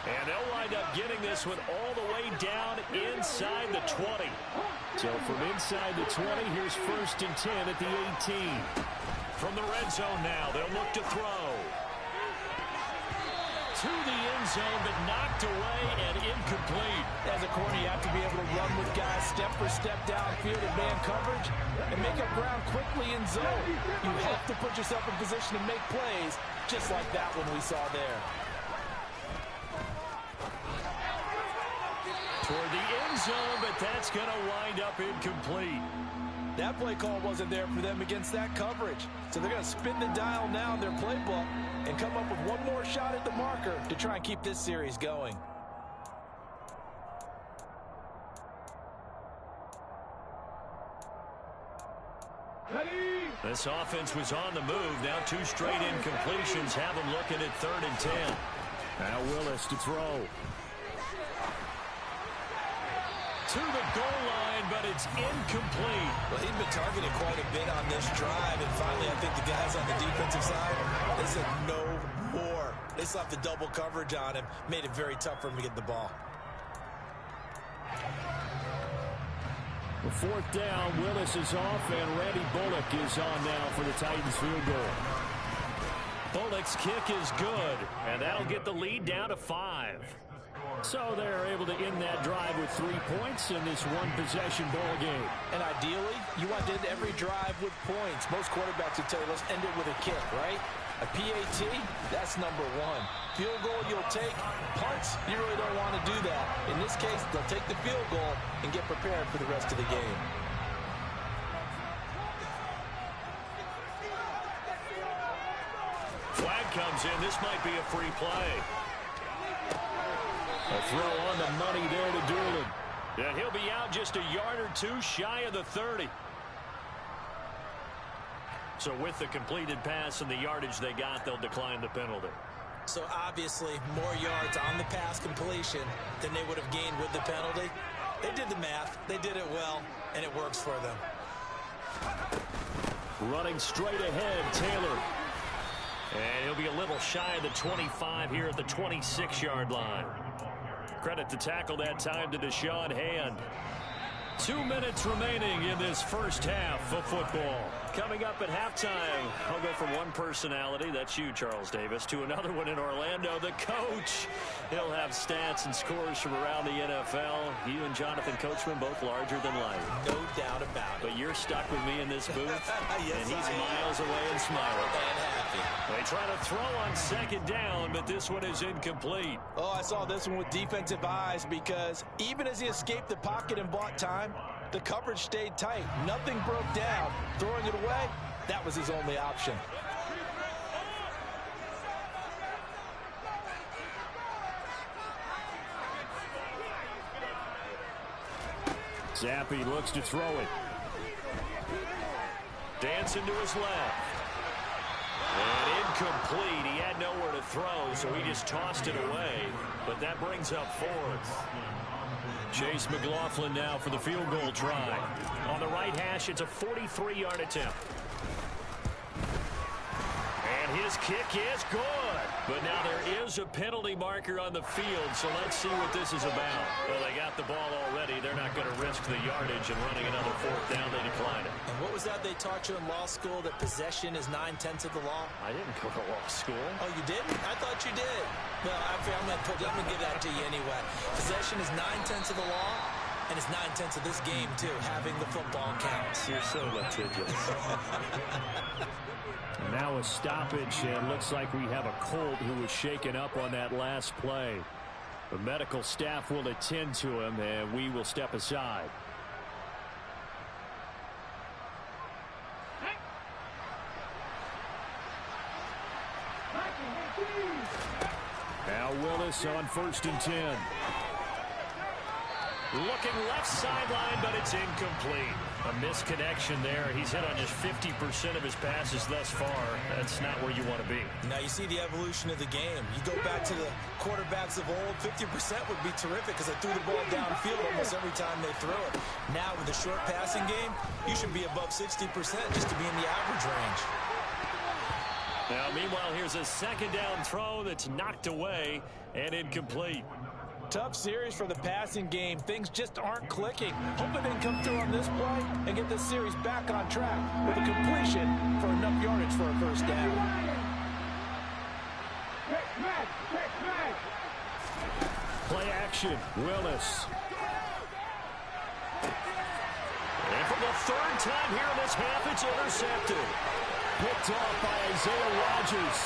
And they'll wind up getting this one all the way down inside the 20. So from inside the 20, here's first and 10 at the 18. From the red zone now, they'll look to throw. To the end zone, but knocked away and incomplete. As a corner, you have to be able to run with guys step for step downfield in man coverage and make up ground quickly in zone. You have to put yourself in position to make plays, just like that one we saw there. Toward the end zone, but that's going to wind up incomplete. That play call wasn't there for them against that coverage. So they're going to spin the dial now in their playbook and come up with one more shot at the marker to try and keep this series going. This offense was on the move. Now 2 straight incompletions have them looking at 3rd and 10. Now Willis to throw. To the goal line, but it's incomplete. Well, he's been targeted quite a bit on this drive, and finally I think the guys on the defensive side, they said no more. They slapped the double coverage on him, made it very tough for him to get the ball. The 4th down, Willis is off, and Randy Bullock is on now for the Titans field goal. Bullock's kick is good, and that'll get the lead down to 5. So they're able to end that drive with 3 points in this one-possession ball game. And ideally, you want to end every drive with points. Most quarterbacks would tell you, let's end it with a kick, right? A PAT, that's number 1. Field goal you'll take. Punts, you really don't want to do that. In this case, they'll take the field goal and get prepared for the rest of the game. Flag comes in. This might be a free play. A throw on the money there to Doolin. And he'll be out just a yard or 2 shy of the 30. So with the completed pass and the yardage they got, they'll decline the penalty. So obviously more yards on the pass completion than they would have gained with the penalty. They did the math. They did it well, and it works for them. Running straight ahead, Taylor. And he'll be a little shy of the 25 here at the 26-yard line. Credit the tackle that time to Deshaun Hand. 2 minutes remaining in this first half of football. Coming up at halftime, I'll go from one personality, that's you, Charles Davis, to another one in Orlando, the coach. He'll have stats and scores from around the NFL. You and Jonathan Coachman both larger than life. No doubt about it. But you're stuck with me in this booth, yes, and he's miles away and smiling. And happy. They try to throw on second down, but this one is incomplete. Oh, I saw this one with defensive eyes because even as he escaped the pocket and bought time, the coverage stayed tight. Nothing broke down. Throwing it away, that was his only option. Zappi looks to throw it. Dancing to his left. And incomplete. He had nowhere to throw, so he just tossed it away. But that brings up fourth. Chase McLaughlin now for the field goal try. On the right hash, it's a 43-yard attempt. And his kick is good. But now there is a penalty marker on the field, so let's see what this is about. Well, they got the ball already. They're not going to risk the yardage and running another fourth down. They decline it. And what was that they taught you in law school, that possession is 9/10 of the law? I didn't go to law school. Oh, you didn't? I thought you did. Well, I'm going to give that to you anyway. Possession is 9/10 of the law, and it's 9/10 of this game, too. Having the football counts. You're so litigious. Now a stoppage, and looks like we have a Colt who was shaken up on that last play. The medical staff will attend to him, and we will step aside. Now Willis on 1st and 10. Looking left sideline, but it's incomplete. A misconnection there. He's hit on just 50% of his passes thus far. That's not where you want to be. Now you see the evolution of the game. You go back to the quarterbacks of old, 50% would be terrific because they threw the ball downfield almost every time they threw it. Now with the short passing game, you should be above 60% just to be in the average range. Now, meanwhile, here's a second down throw that's knocked away and incomplete. Tough series for the passing game. Things just aren't clicking. Hoping they can come through on this play and get this series back on track with a completion for enough yardage for a first down. Play action. Willis. And for the third time here in this half, it's intercepted. Picked off by Isaiah Rodgers.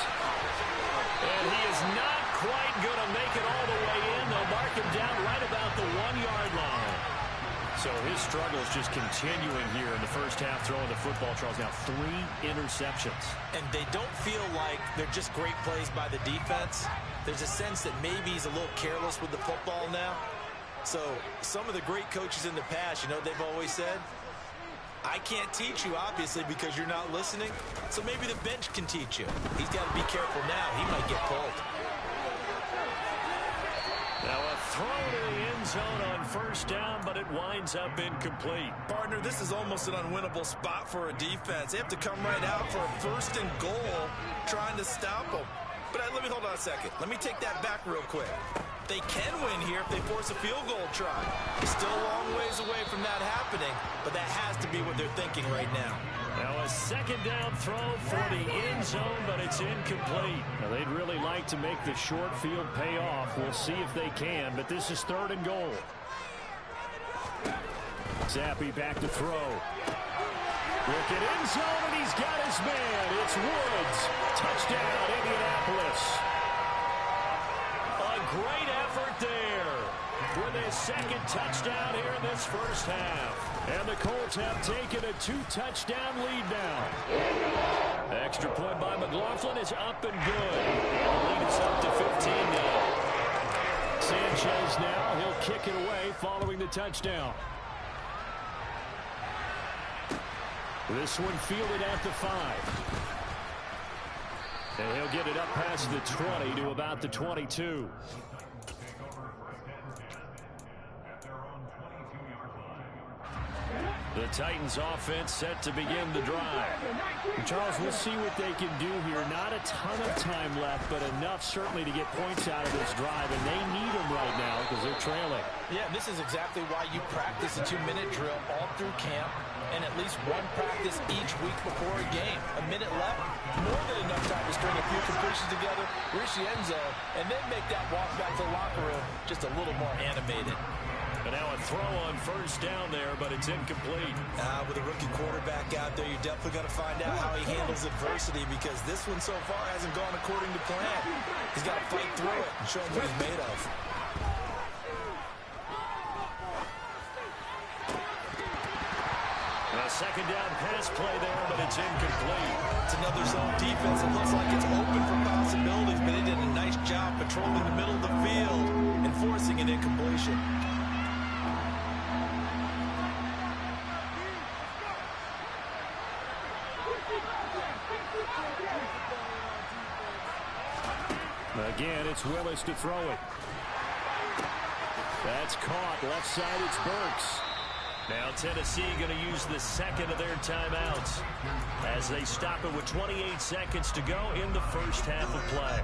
And he is not quite going to make it all the way in. They'll mark him down right about the 1-yard line. So his struggle is just continuing here in the first half, throwing the football. Charles, now 3 interceptions. And they don't feel like they're just great plays by the defense. There's a sense that maybe he's a little careless with the football now. So some of the great coaches in the past, you know, they've always said, I can't teach you, obviously, because you're not listening. So maybe the bench can teach you. He's got to be careful now. He might get pulled. Now a throw to the end zone on first down, but it winds up incomplete. Partner, this is almost an unwinnable spot for a defense. They have to come right out for a 1st and goal trying to stop them. But let me hold on a second. Let me take that back real quick. They can win here if they force a field goal try. Still a long ways away from that happening, but that has to be what they're thinking right now. Now a second down throw for the end zone, but it's incomplete. Now they'd really like to make the short field pay off. We'll see if they can, but this is 3rd and goal. Zappi back to throw. Looking end zone, and he's got his man. It's Woods. Touchdown, Indianapolis. A great effort there with his second touchdown here in this first half. And the Colts have taken a 2-touchdown lead now. Extra point by McLaughlin is up and good. The lead is up to 15 now. Sanchez now, he'll kick it away following the touchdown. This one fielded at the 5. And he'll get it up past the 20 to about the 22. The Titans offense set to begin the drive. And Charles, we'll see what they can do here. Not a ton of time left, but enough certainly to get points out of this drive, and they need them right now because they're trailing. Yeah, this is exactly why you practice a 2-minute drill all through camp and at least one practice each week before a game. A minute left, more than enough time to string a few completions together, reach the end zone, and then make that walk back to the locker room just a little more animated. And now a throw on first down there, but it's incomplete. With a rookie quarterback out there, you're definitely going to find out how he handles adversity because this one so far hasn't gone according to plan. He's got to fight through it and show him what he's made of. A second down pass play there, but it's incomplete. It's another zone defense. It looks like it's open for possibilities, but they did a nice job patrolling the middle of the field and forcing an incompletion. Again, it's Willis to throw it. That's caught. Left side, it's Burks. Now Tennessee going to use the second of their timeouts as they stop it with 28 seconds to go in the first half of play.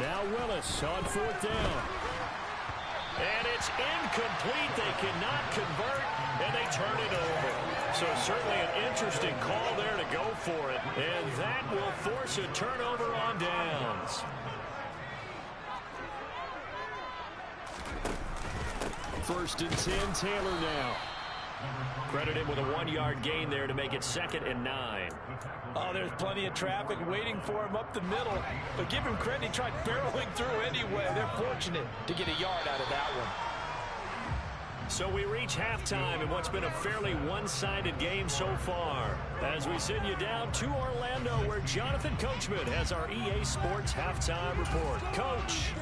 Now Willis on fourth down. And it's incomplete. They cannot convert, and they turn it over. So certainly an interesting call there to go for it. And that will force a turnover on downs. First and 10, Taylor now. Credit him with a 1-yard gain there to make it 2nd and 9. Oh, there's plenty of traffic waiting for him up the middle. But give him credit, he tried barreling through anyway. They're fortunate to get a yard out of that one. So we reach halftime in what's been a fairly one-sided game so far. As we send you down to Orlando, where Jonathan Coachman has our EA Sports Halftime Report. Coach.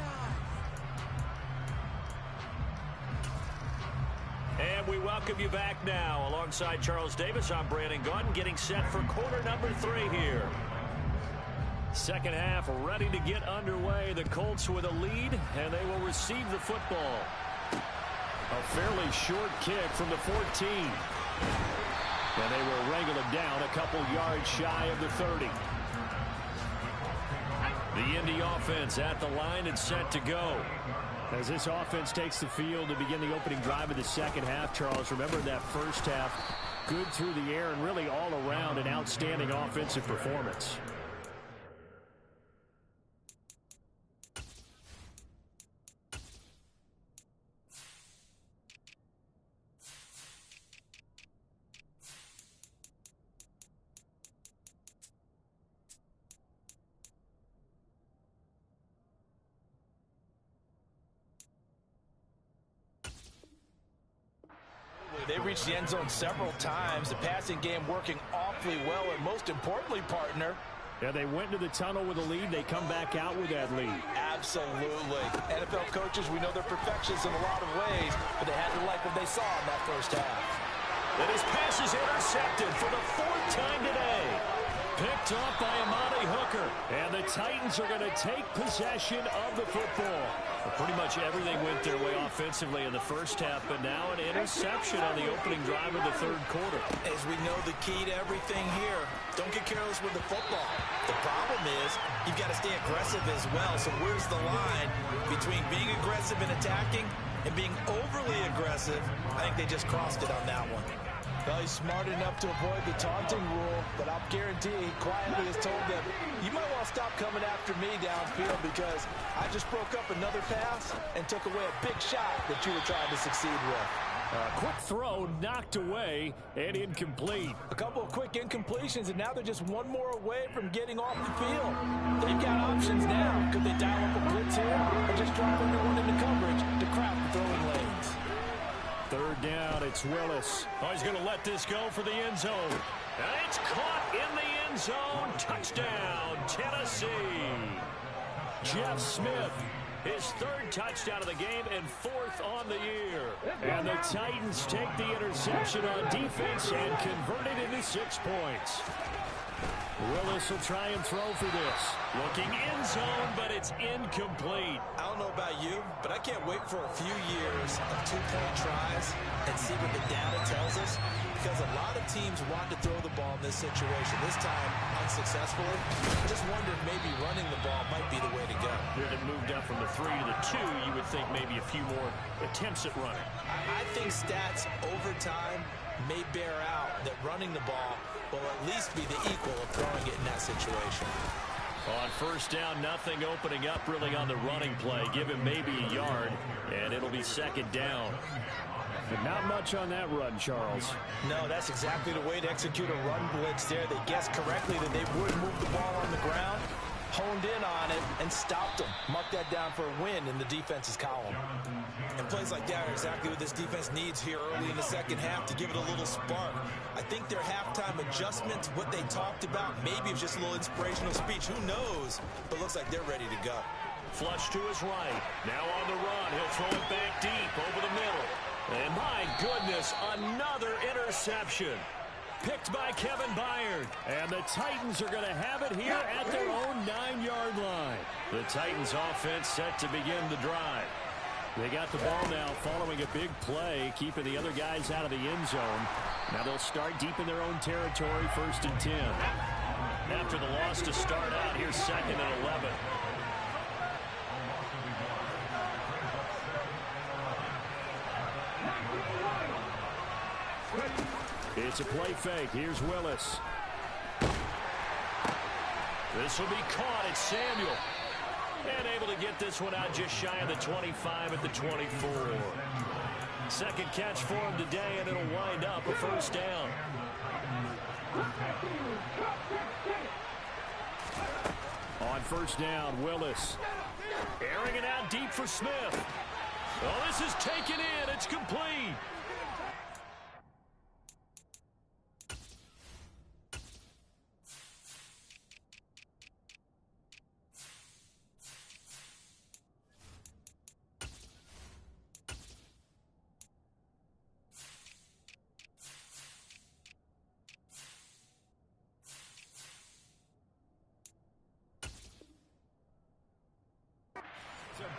And we welcome you back now. Alongside Charles Davis, I'm Brandon Gunn, getting set for quarter number 3 here. Second half ready to get underway. The Colts with a lead, and they will receive the football. A fairly short kick from the 14. And they will wrangle it down a couple yards shy of the 30. The Indy offense at the line and set to go. As this offense takes the field to begin the opening drive of the second half, Charles, remember that first half, good through the air and really all around an outstanding offensive performance. They reached the end zone several times. The passing game working awfully well, and most importantly, partner. Yeah, they went to the tunnel with a lead. They come back out with that lead. Absolutely. NFL coaches, we know they're perfectionists in a lot of ways, but they had to like what they saw in that first half. And his pass is intercepted for the 4th time today. Picked off by Amani Hooker. And the Titans are going to take possession of the football. Well, pretty much everything went their way offensively in the first half, but now an interception on the opening drive of the 3rd quarter. As we know, the key to everything here, don't get careless with the football. The problem is you've got to stay aggressive as well. So where's the line between being aggressive and attacking and being overly aggressive? I think they just crossed it on that one. Well, he's smart enough to avoid the taunting rule, but I'll guarantee he quietly has told them, you might want to stop coming after me downfield because I just broke up another pass and took away a big shot that you were trying to succeed with. A quick throw knocked away and incomplete. A couple of quick incompletions, and now they're just one more away from getting off the field. They've got options now. Could they dial up a blitz here or just drop everyone into coverage to crowd the throwing lanes? 3rd down, it's Willis. Oh, he's going to let this go for the end zone. And it's caught in the end zone. Touchdown, Tennessee. Jeff Smith His third touchdown of the game and fourth on the year. And the Titans take the interception on defense and convert it into 6 points. Willis will try and throw for this. Looking end zone, but it's incomplete. I don't know about you, but I can't wait for a few years of 2-point tries and see what the data tells us, because a lot of teams want to throw the ball in this situation. This time, unsuccessfully. I just wonder if maybe running the ball might be the way to go. Here it moved up from the 3 to the 2. You would think maybe a few more attempts at running. I think stats over time may bear out that running the ball will at least be the equal of throwing it in that situation. On first down, nothing opening up really on the running play. Give him maybe a yard, and it'll be second down. But not much on that run, Charles. No, that's exactly the way to execute a run blitz there. They guessed correctly that they would move the ball on the ground, honed in on it, and stopped them. Mark that down for a win in the defense's column. And plays like that are exactly what this defense needs here early in the second half to give it a little spark. I think their halftime adjustments, what they talked about, maybe it was just a little inspirational speech. Who knows? But looks like they're ready to go. Flush to his right. Now on the run. He'll throw it back deep over the middle. And my goodness, another interception. Picked by Kevin Byard. And the Titans are going to have it here at their own 9-yard line. The Titans offense set to begin the drive. They got the ball now following a big play, keeping the other guys out of the end zone. Now they'll start deep in their own territory, 1st and 10. After the loss to start out, here's 2nd and 11. It's a play fake. Here's Willis. This will be caught. It's Samuel. And able to get this one out just shy of the 25 at the 24. Second catch for him today, and it'll wind up a first down. On first down, Willis. Airing it out deep for Smith. Oh, this is taken in. It's complete.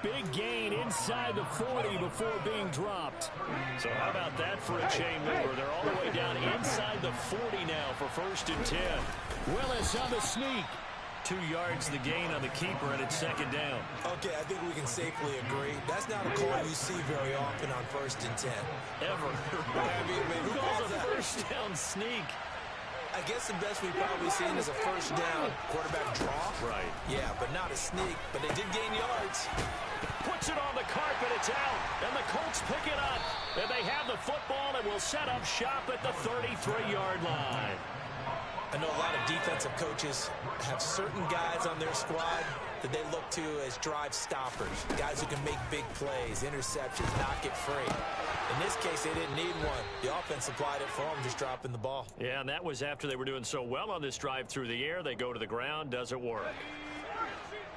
Big gain inside the 40 before being dropped. So how about that for a chain mover? They're all the way down inside the 40 now for 1st and 10. Willis on the sneak. 2 yards the gain on the keeper, and it's 2nd down. Okay, I think we can safely agree. That's not a call you see very often on 1st and 10. Ever. Who calls a first down sneak? I guess the best we've probably seen is a first down quarterback draw. Right. Yeah, but not a sneak. But they did gain yards. Puts it on the carpet. It's out. And the Colts pick it up. And they have the football and will set up shop at the 33-yard line. I know a lot of defensive coaches have certain guys on their squad that they look to as drive stoppers. Guys who can make big plays, interceptions, knock it free. In this case, they didn't need one. The offense supplied it for them, just dropping the ball. Yeah, and that was after they were doing so well on this drive through the air. They go to the ground, doesn't work.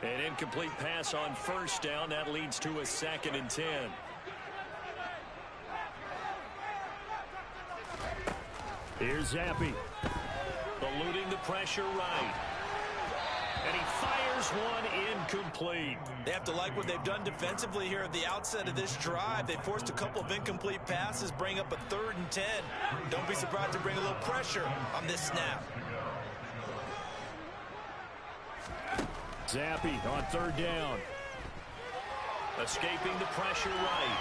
An incomplete pass on first down. That leads to a 2nd and 10. Here's Zappi. Eluding the pressure right. And he fires one incomplete. They have to like what they've done defensively here at the outset of this drive. They forced a couple of incomplete passes, bring up a 3rd and 10. Don't be surprised to bring a little pressure on this snap. Zappi on 3rd down. Escaping the pressure right.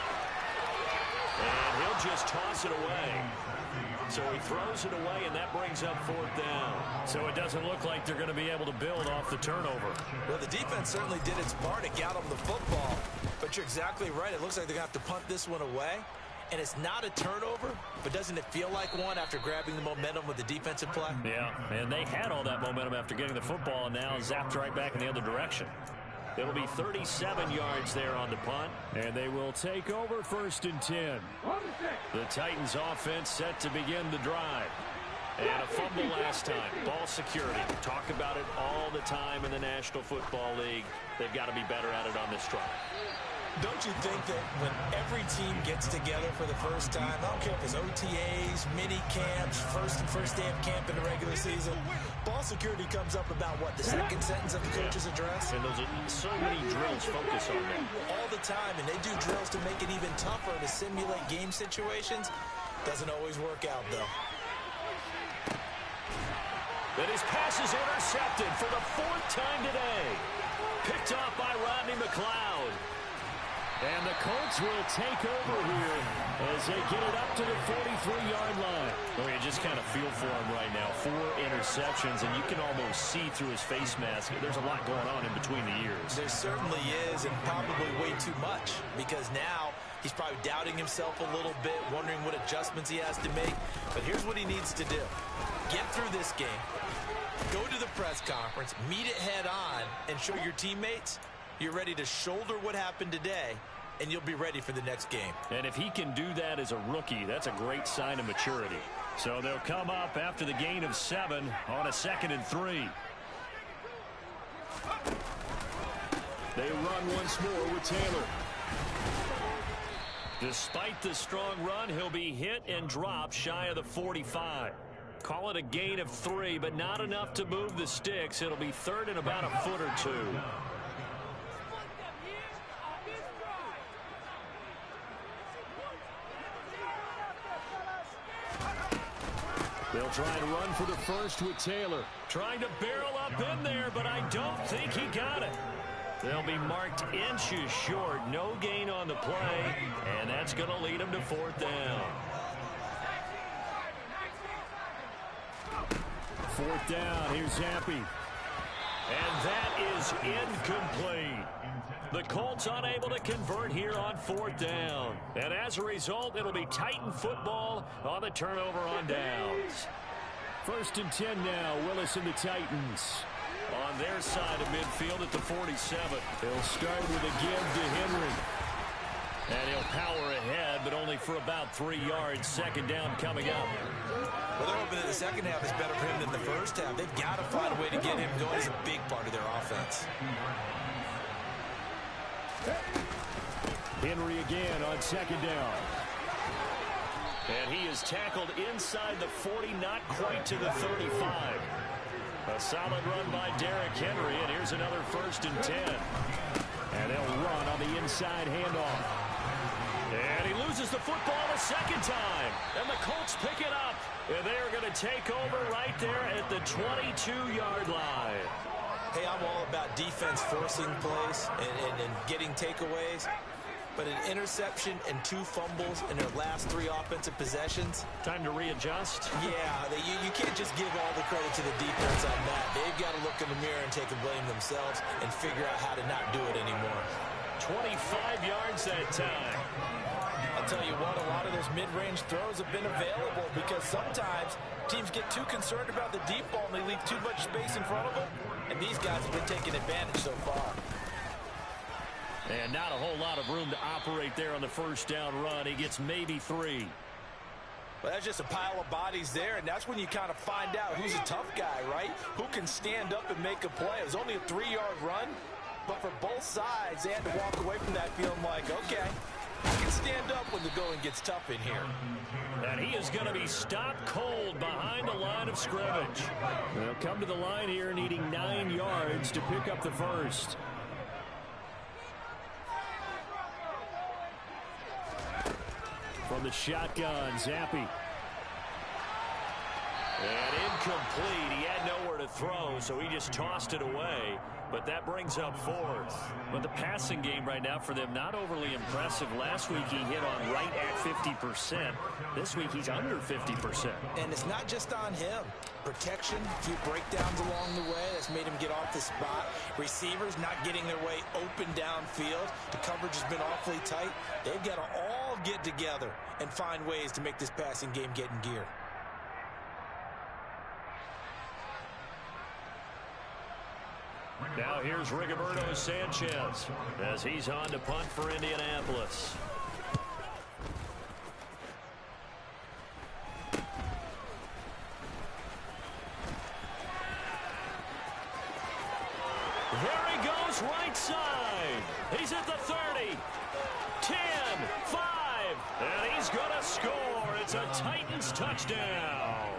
And he'll just toss it away. So he throws it away, and that brings up 4th down. So it doesn't look like they're going to be able to build off the turnover. Well, the defense certainly did its part to get them the football. But you're exactly right. It looks like they're going to have to punt this one away. And it's not a turnover, but doesn't it feel like one after grabbing the momentum with the defensive play? Yeah, and they had all that momentum after getting the football, and now zapped right back in the other direction. It'll be 37 yards there on the punt, and they will take over 1st and 10. The Titans offense set to begin the drive. And a fumble last time. Ball security. Talk about it all the time in the National Football League. They've got to be better at it on this drive. Don't you think that when every team gets together for the first time, I don't care if it's OTAs, mini camps, first day of camp in the regular season, ball security comes up about what, the second sentence of the coach's address? And those are so many drills focus on that. All the time, and they do drills to make it even tougher to simulate game situations. Doesn't always work out, though. And his pass is intercepted for the 4th time today. Picked off by Rodney McLeod. And the Colts will take over here as they get it up to the 43-yard line. Oh, you just kind of feel for him right now. 4 interceptions, and you can almost see through his face mask. There's a lot going on in between the ears. There certainly is, and probably way too much, because now he's probably doubting himself a little bit, wondering what adjustments he has to make. But here's what he needs to do. Get through this game, go to the press conference, meet it head on, and show your teammates you're ready to shoulder what happened today, and you'll be ready for the next game. And if he can do that as a rookie, that's a great sign of maturity. So they'll come up after the gain of 7 on a 2nd and 3. They run once more with Taylor. Despite the strong run, he'll be hit and dropped shy of the 45. Call it a gain of 3, but not enough to move the sticks. It'll be 3rd and about a foot or 2. They'll try to run for the first with Taylor. Trying to barrel up in there, but I don't think he got it. They'll be marked inches short. No gain on the play, and that's going to lead them to 4th down. 4th down. Here's Zappe. And that is incomplete. The Colts unable to convert here on 4th down. And as a result, it'll be Titan football on the turnover on downs. 1st and 10 now. Willis and the Titans on their side of midfield at the 47. They'll start with a give to Henry. And he'll power ahead, but only for about 3 yards. 2nd down coming up. Well, they're hoping that the second half is better for him than the first half. They've got to find a way to get him going. He's a big part of their offense. Henry again on 2nd down. And he is tackled inside the 40, not quite to the 35. A solid run by Derrick Henry, and here's another 1st and 10. And they'll run on the inside handoff. And he loses the football a 2nd time. And the Colts pick it up. And they are going to take over right there at the 22-yard line. Hey, I'm all about defense forcing plays and getting takeaways. But an interception and 2 fumbles in their last 3 offensive possessions. Time to readjust? Yeah, you can't just give all the credit to the defense on that. They've got to look in the mirror and take the blame themselves and figure out how to not do it anymore. 25 yards that time. I'll tell you what, a lot of those mid-range throws have been available because sometimes teams get too concerned about the deep ball and they leave too much space in front of them. And these guys have been taking advantage so far. And not a whole lot of room to operate there on the 1st down run. He gets maybe 3. Well, that's just a pile of bodies there, and that's when you kind of find out who's a tough guy, right? Who can stand up and make a play. It was only a 3-yard run, but for both sides, they had to walk away from that feeling like, okay, I can stand up when the going gets tough in here. And he is going to be stopped cold behind the line of scrimmage. They'll come to the line here needing 9 yards to pick up the 1st. From the shotgun, Zappe. And incomplete. He had nowhere to throw, so he just tossed it away. But that brings up 4th. But the passing game right now for them, not overly impressive. Last week he hit on right at 50%. This week he's under 50%. And it's not just on him. Protection, a few breakdowns along the way. That's made him get off the spot. Receivers not getting their way open downfield. The coverage has been awfully tight. They've got to all get together and find ways to make this passing game get in gear. Now here's Rigoberto Sanchez as he's on to punt for Indianapolis. There he goes right side. He's at the 30. 10, 5, and he's going to score. It's a Titans touchdown.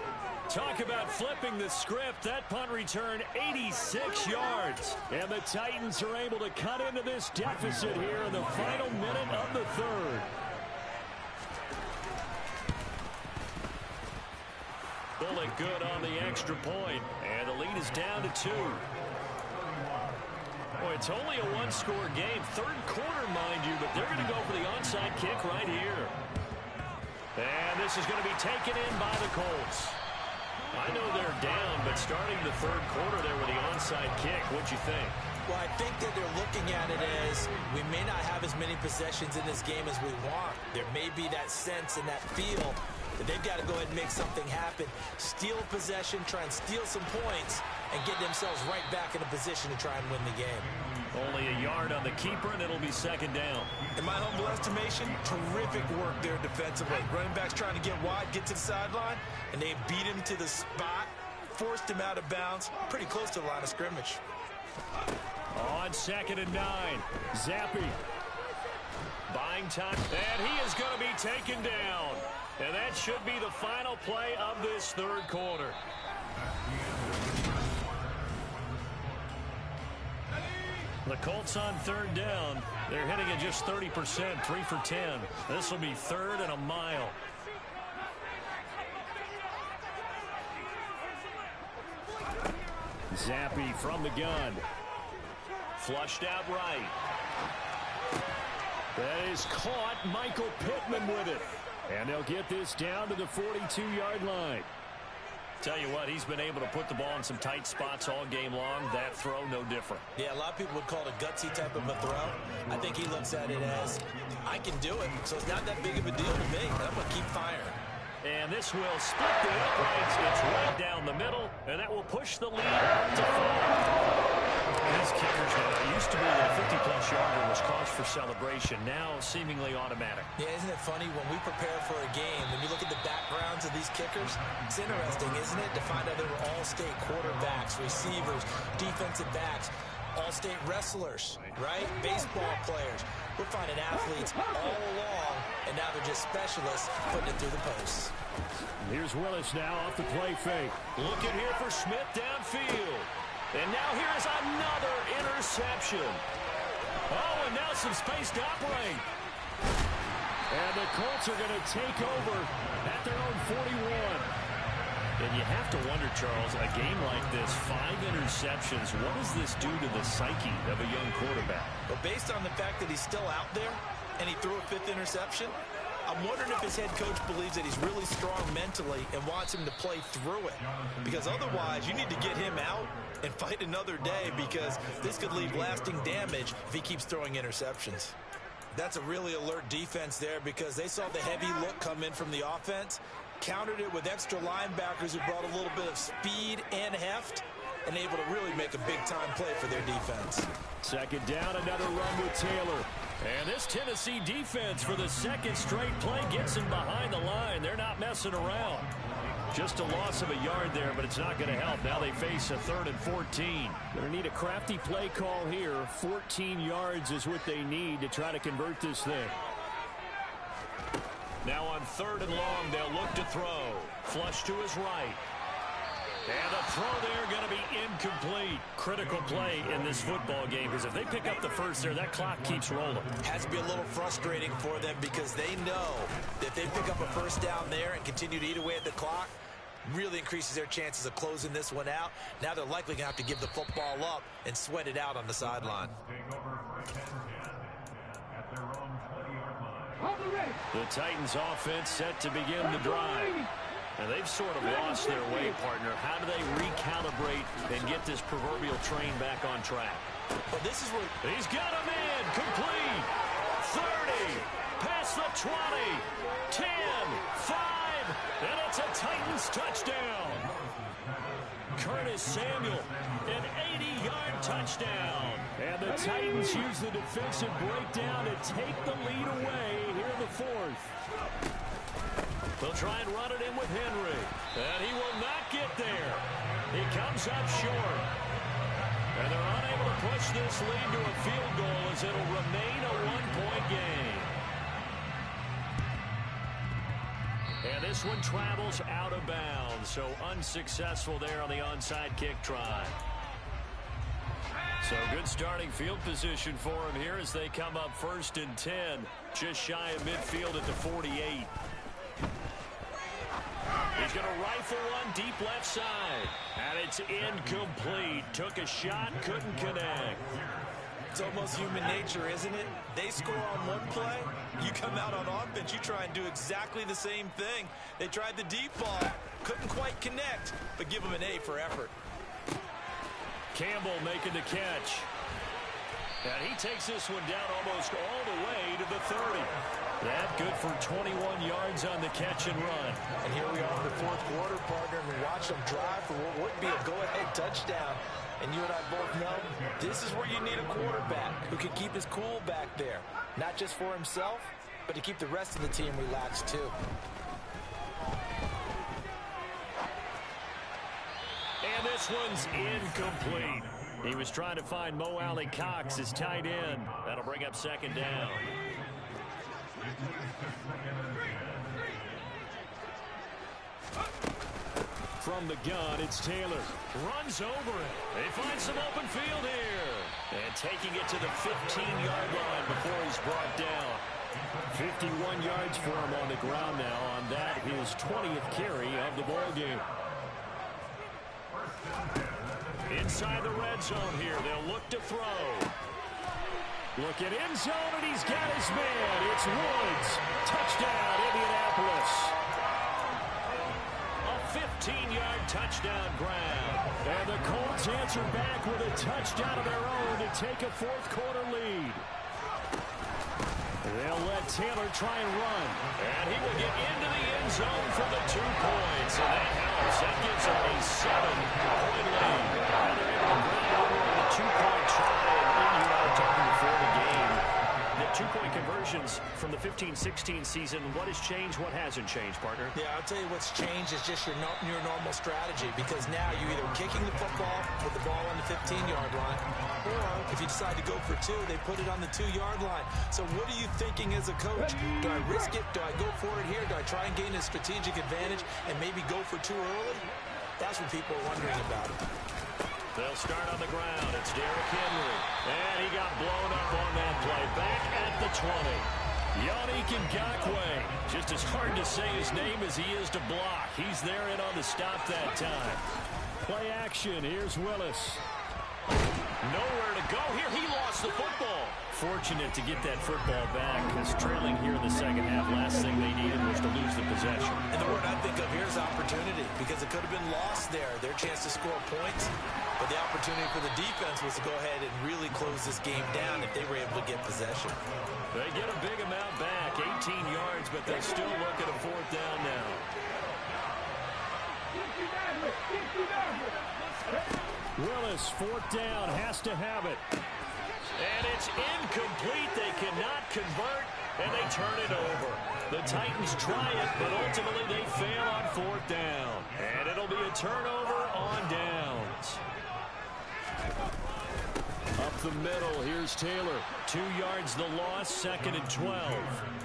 Talk about flipping the script. That punt return, 86 yards. And the Titans are able to cut into this deficit here in the final minute of the third. Bullock good on the extra point, and the lead is down to 2. Boy, it's only a one-score game. Third quarter, mind you, but they're going to go for the onside kick right here. And this is going to be taken in by the Colts. I know they're down, but starting the third quarter there with the onside kick, what'd you think? Well, I think that they're looking at it as we may not have as many possessions in this game as we want. There may be that sense and that feel that they've got to go ahead and make something happen, steal possession, try and steal some points, and get themselves right back in a position to try and win the game. Only a yard on the keeper, and it'll be second down. In my humble estimation, terrific work there defensively. Running backs trying to get wide, get to the sideline, and they beat him to the spot, forced him out of bounds, pretty close to the line of scrimmage. On 2nd and 9, Zappi. Buying time, and he is going to be taken down. And that should be the final play of this third quarter. The Colts on third down. They're hitting at just 30%, 3 for 10. This will be 3rd and a mile. Zappi from the gun. Flushed out right. That is caught. Michael Pittman with it. And they'll get this down to the 42-yard line. Tell you what, he's been able to put the ball in some tight spots all game long. That throw, no different. Yeah, a lot of people would call it a gutsy type of a throw. I think he looks at it as, I can do it, so it's not that big of a deal to me. I'm going to keep firing. And this will split the uprights. It's right down the middle, and that will push the lead up to 4. These kickers now, used to be that a 50-plus yarder was cause for celebration. Now seemingly automatic. Yeah, isn't it funny when we prepare for a game, when you look at the backgrounds of these kickers, it's interesting, isn't it, to find out they were all-state quarterbacks, receivers, defensive backs, all-state wrestlers, right? Baseball players. We're finding athletes all along, and now they're just specialists putting it through the posts. Here's Willis now off the play fake. Looking here for Smith downfield. And now here is another interception. Oh, and now some space to operate. And the Colts are going to take over at their own 41. And you have to wonder, Charles, a game like this, 5 interceptions, what does this do to the psyche of a young quarterback? Well, based on the fact that he's still out there and he threw a 5th interception, I'm wondering if his head coach believes that he's really strong mentally and wants him to play through it. Because otherwise, you need to get him out and fight another day, because this could leave lasting damage if he keeps throwing interceptions. That's a really alert defense there, because they saw the heavy look come in from the offense, countered it with extra linebackers who brought a little bit of speed and heft, and able to really make a big-time play for their defense. Second down, another run with Taylor. And this Tennessee defense for the second straight play gets him behind the line. They're not messing around. Just a loss of a yard there, but it's not going to help. Now they face a 3rd and 14. Going to need a crafty play call here. 14 yards is what they need to try to convert this thing. Now on 3rd and long, they'll look to throw. Flush to his right. And the throw there going to be incomplete. Critical play in this football game, because if they pick up the first there, that clock keeps rolling. Has to be a little frustrating for them, because they know that if they pick up a first down there and continue to eat away at the clock, really increases their chances of closing this one out. Now they're likely going to have to give the football up and sweat it out on the sideline. The Titans offense set to begin the drive. And they've sort of lost their way, partner. How do they recalibrate and get this proverbial train back on track? Well, this is where he's got a man complete. 30, past the 20, 10, 5, and it's a Titans touchdown. Curtis Samuel, an 80-yard touchdown. And the Titans use the defensive breakdown to take the lead away here in the 4th. They'll try and run it in with Henry. And he will not get there. He comes up short. And they're unable to push this lead to a field goal as it'll remain a one-point game. And this one travels out of bounds, so unsuccessful there on the onside kick try. So good starting field position for him here as they come up 1st and 10, just shy of midfield at the 48. He's going to rifle one deep left side, and it's incomplete. Took a shot, couldn't connect. It's almost human nature, isn't it? They score on one play, you come out on offense, you try and do exactly the same thing. They tried the deep ball, couldn't quite connect, but give them an A for effort. Campbell making the catch. And he takes this one down almost all the way to the 30. That good for 21 yards on the catch and run. And here we are in the 4th quarter, partner, and watch them drive for what would be a go-ahead touchdown. And you and I both know this is where you need a quarterback who can keep his cool back there. Not just for himself, but to keep the rest of the team relaxed too. And this one's incomplete. He was trying to find Mo Alley Cox, his tight end. That'll bring up 2nd down. From the gun, it's Taylor. Runs over it. They find some open field here. And taking it to the 15-yard line before he's brought down. 51 yards for him on the ground now. On that, his 20th carry of the ball game. Inside the red zone here, they'll look to throw. Look at end zone, and he's got his man. It's Woods. Touchdown, Indianapolis. A 15-yard touchdown grab. And the Colts answer back with a touchdown of their own to take a 4th quarter lead. They'll let Taylor try and run. And he will get into the end zone for the 2 points. And that helps. That gives them a 7-point lead. And they're able to bring over the 2-point try. And you and I were talking before the game. The 2-point conversions from the 15-16 season. What has changed? What hasn't changed, partner? Yeah, I'll tell you what's changed is just your normal strategy. Because now you're either kicking the football with the ball on the 15-yard line, or if you decide to go for 2, they put it on the 2-yard line. So what are you thinking as a coach? Do I risk it? Do I go for it here? Do I try and gain a strategic advantage and maybe go for 2 early? That's what people are wondering about. They'll start on the ground. It's Derrick Henry. And he got blown up on that play. Back at the 20. Yannick Ngakoue. Just as hard to say his name as he is to block. He's there in on the stop that time. Play action. Here's Willis. Nowhere to go here. He lost the football. Fortunate to get that football back because trailing here in the second half, last thing they needed was to lose the possession. And the word I think of here is opportunity because it could have been lost there. Their chance to score points. But the opportunity for the defense was to go ahead and really close this game down if they were able to get possession. They get a big amount back, 18 yards, but they still look at a 4th down now. Willis, 4th down, has to have it. And it's incomplete. They cannot convert, and they turn it over. The Titans try it, but ultimately they fail on 4th down. And it'll be a turnover on downs. Up the middle, here's Taylor. 2 yards the loss, 2nd and 12.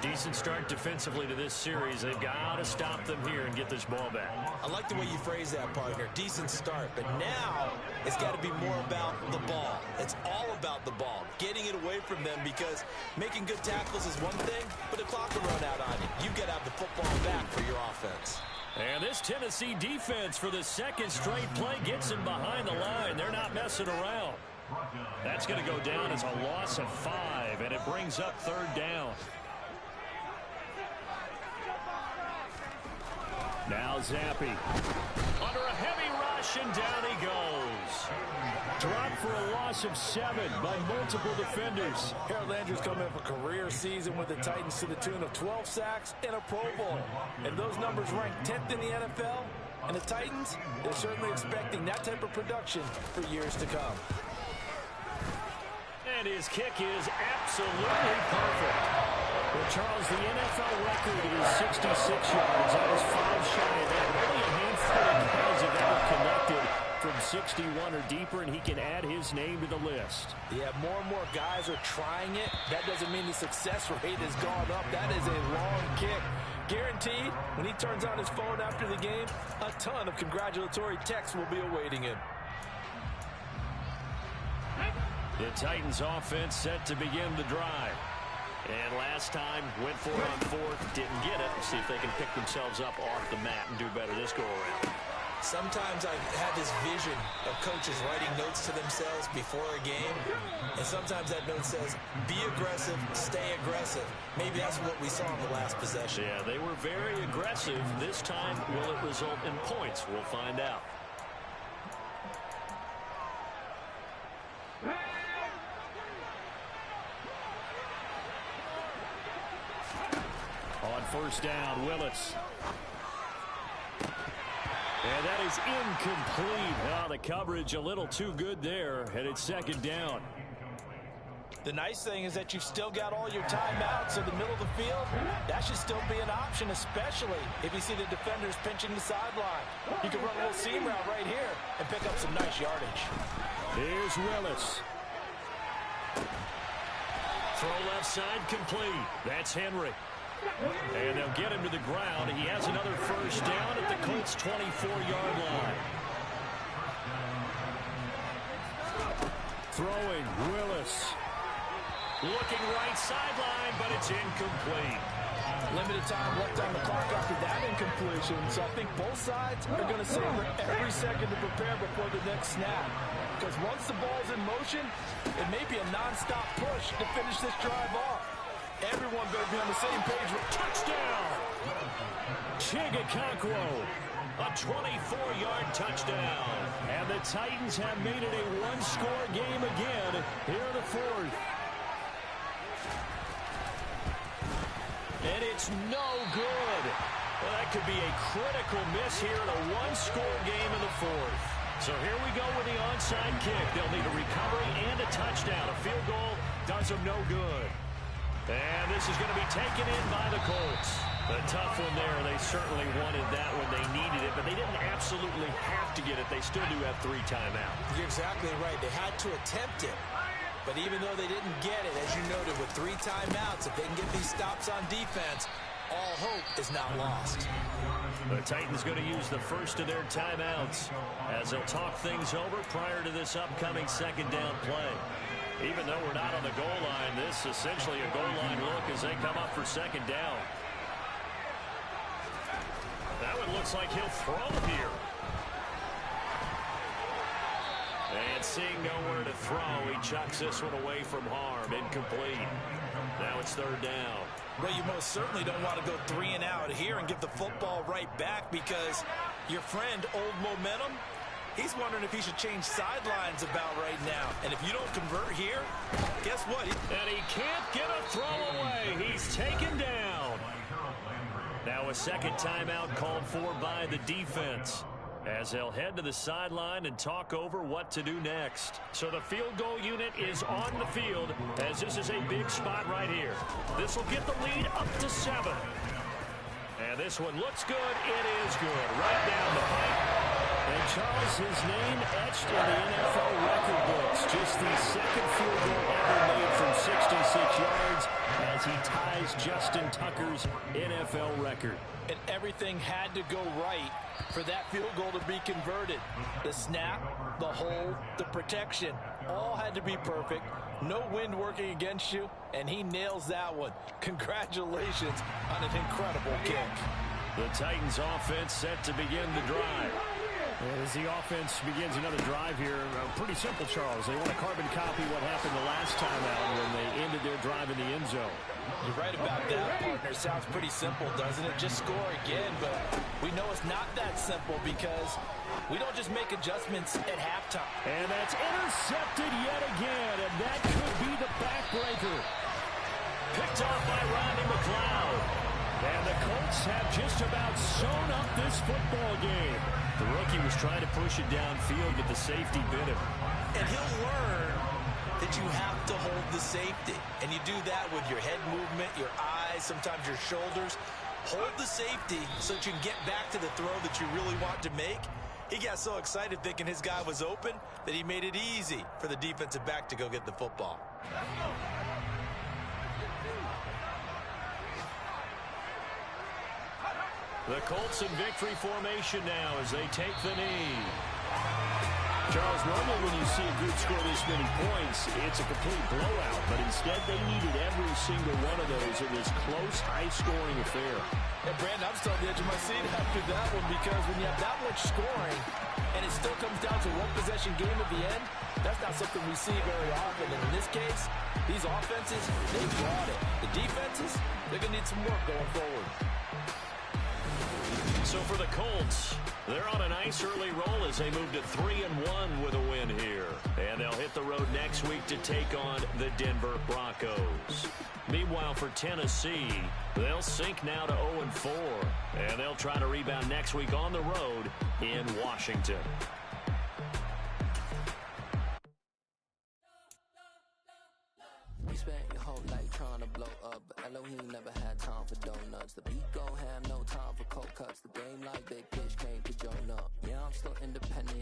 Decent start defensively to this series. They've got to stop them here and get this ball back. I like the way you phrase that, partner. Decent start, but now it's got to be more about the ball. It's all about the ball, getting it away from them because making good tackles is one thing, but the clock will run out on you. You've got to have the football back for your offense. And this Tennessee defense for the 2nd straight play gets him behind the line. They're not messing around. That's going to go down as a loss of 5, and it brings up 3rd down. Now Zappi. Under a heavy rush, and down he goes. Dropped for a loss of 7 by multiple defenders. Harold Andrews coming up a career season with the Titans to the tune of 12 sacks and a Pro Bowl. And those numbers rank 10th in the NFL. And the Titans, they're certainly expecting that type of production for years to come. And his kick is absolutely perfect. Well, Charles, the NFL record is 66 yards. That was 5 shy of that. Only a handful of guys have ever connected from 61 or deeper, and he can add his name to the list. Yeah, more and more guys are trying it. That doesn't mean the success rate has gone up. That is a long kick. Guaranteed, when he turns on his phone after the game, a ton of congratulatory texts will be awaiting him. The Titans offense set to begin the drive. And last time, went for it on fourth, didn't get it. See if they can pick themselves up off the mat and do better this go-around. Sometimes I've had this vision of coaches writing notes to themselves before a game, and sometimes that note says, be aggressive, stay aggressive. Maybe that's what we saw in the last possession. Yeah, they were very aggressive. This time, will it result in points? We'll find out. On first down, Willis. And that is incomplete. Oh, the coverage a little too good there, and it's second down. The nice thing is that you've still got all your timeouts in the middle of the field. That should still be an option, especially if you see the defenders pinching the sideline. You can run a little seam route right here and pick up some nice yardage. Here's Willis. Throw left side complete. That's Henry. And they'll get him to the ground. He has another first down at the Colts' 24-yard line. Throwing, Willis. Looking right sideline, but it's incomplete. Limited time left on the clock after that incompletion, so I think both sides are going to savor every second to prepare before the next snap. Because once the ball's in motion, it may be a nonstop push to finish this drive off. Everyone better be on the same page with touchdown. Chigakonkwo, a 24-yard touchdown. And the Titans have made it a one-score game again here in the fourth. And it's no good. Well, that could be a critical miss here in a one-score game in the fourth. So here we go with the onside kick. They'll need a recovery and a touchdown. A field goal does them no good. And this is going to be taken in by the Colts. A tough one there. They certainly wanted that when they needed it, but they didn't absolutely have to get it. They still do have 3 timeouts. You're exactly right. They had to attempt it. But even though they didn't get it, as you noted, with 3 timeouts, if they can get these stops on defense, all hope is not lost. The Titans going to use the first of their timeouts as they'll talk things over prior to this upcoming second down play. Even though we're not on the goal line, this is essentially a goal line look as they come up for second down. That one looks like he'll throw here. And seeing nowhere to throw, he chucks this one away from harm. Incomplete. Now it's third down. Well, you most certainly don't want to go 3 and out here and get the football right back because your friend, Old Momentum, he's wondering if he should change sidelines about right now. And if you don't convert here, guess what? And he can't get a throw away. He's taken down. Now a second timeout called for by the defense as they'll head to the sideline and talk over what to do next. So the field goal unit is on the field as this is a big spot right here. This will get the lead up to 7. And this one looks good. It is good. Right down the pipe. And Charles, his name etched in the NFL record books. Just the second field goal ever made from 66 yards as he ties Justin Tucker's NFL record. And everything had to go right for that field goal to be converted. The snap, the hold, the protection, all had to be perfect. No wind working against you, and he nails that one. Congratulations on an incredible kick. The Titans offense set to begin the drive. As the offense begins another drive here, pretty simple, Charles. They want to carbon copy what happened the last time out when they ended their drive in the end zone. You're right about that, partner. Sounds pretty simple, doesn't it? Just score again, but we know it's not that simple because we don't just make adjustments at halftime. And that's intercepted yet again, and that could be the backbreaker. Picked off by Rodney McLeod. And the Colts have just about sewn up this football game. The rookie was trying to push it downfield, but the safety bit him. And he'll learn that you have to hold the safety. And you do that with your head movement, your eyes, sometimes your shoulders. hold the safety so that you can get back to the throw that you really want to make. He got so excited thinking his guy was open that he made it easy for the defensive back to go get the football. The Colts in victory formation now as they take the knee. Charles, normally when you see a group score this many points, it's a complete blowout. But instead, they needed every single one of those in this close, high-scoring affair. Yeah, Brandon, I'm still on the edge of my seat after that one because when you have that much scoring and it still comes down to one possession game at the end, that's not something we see very often. And in this case, these offenses, they brought it. The defenses, they're going to need some work going forward. So for the Colts, they're on a nice early roll as they move to 3-1 with a win here. And they'll hit the road next week to take on the Denver Broncos. Meanwhile, for Tennessee, they'll sink now to 0-4. And they'll try to rebound next week on the road in Washington. You spent your whole life trying to blow up, but Elohim never had time for donuts. The beat gon' have no time for cold cuts. The game like big pitch came to Jonah. Yeah, I'm still independent.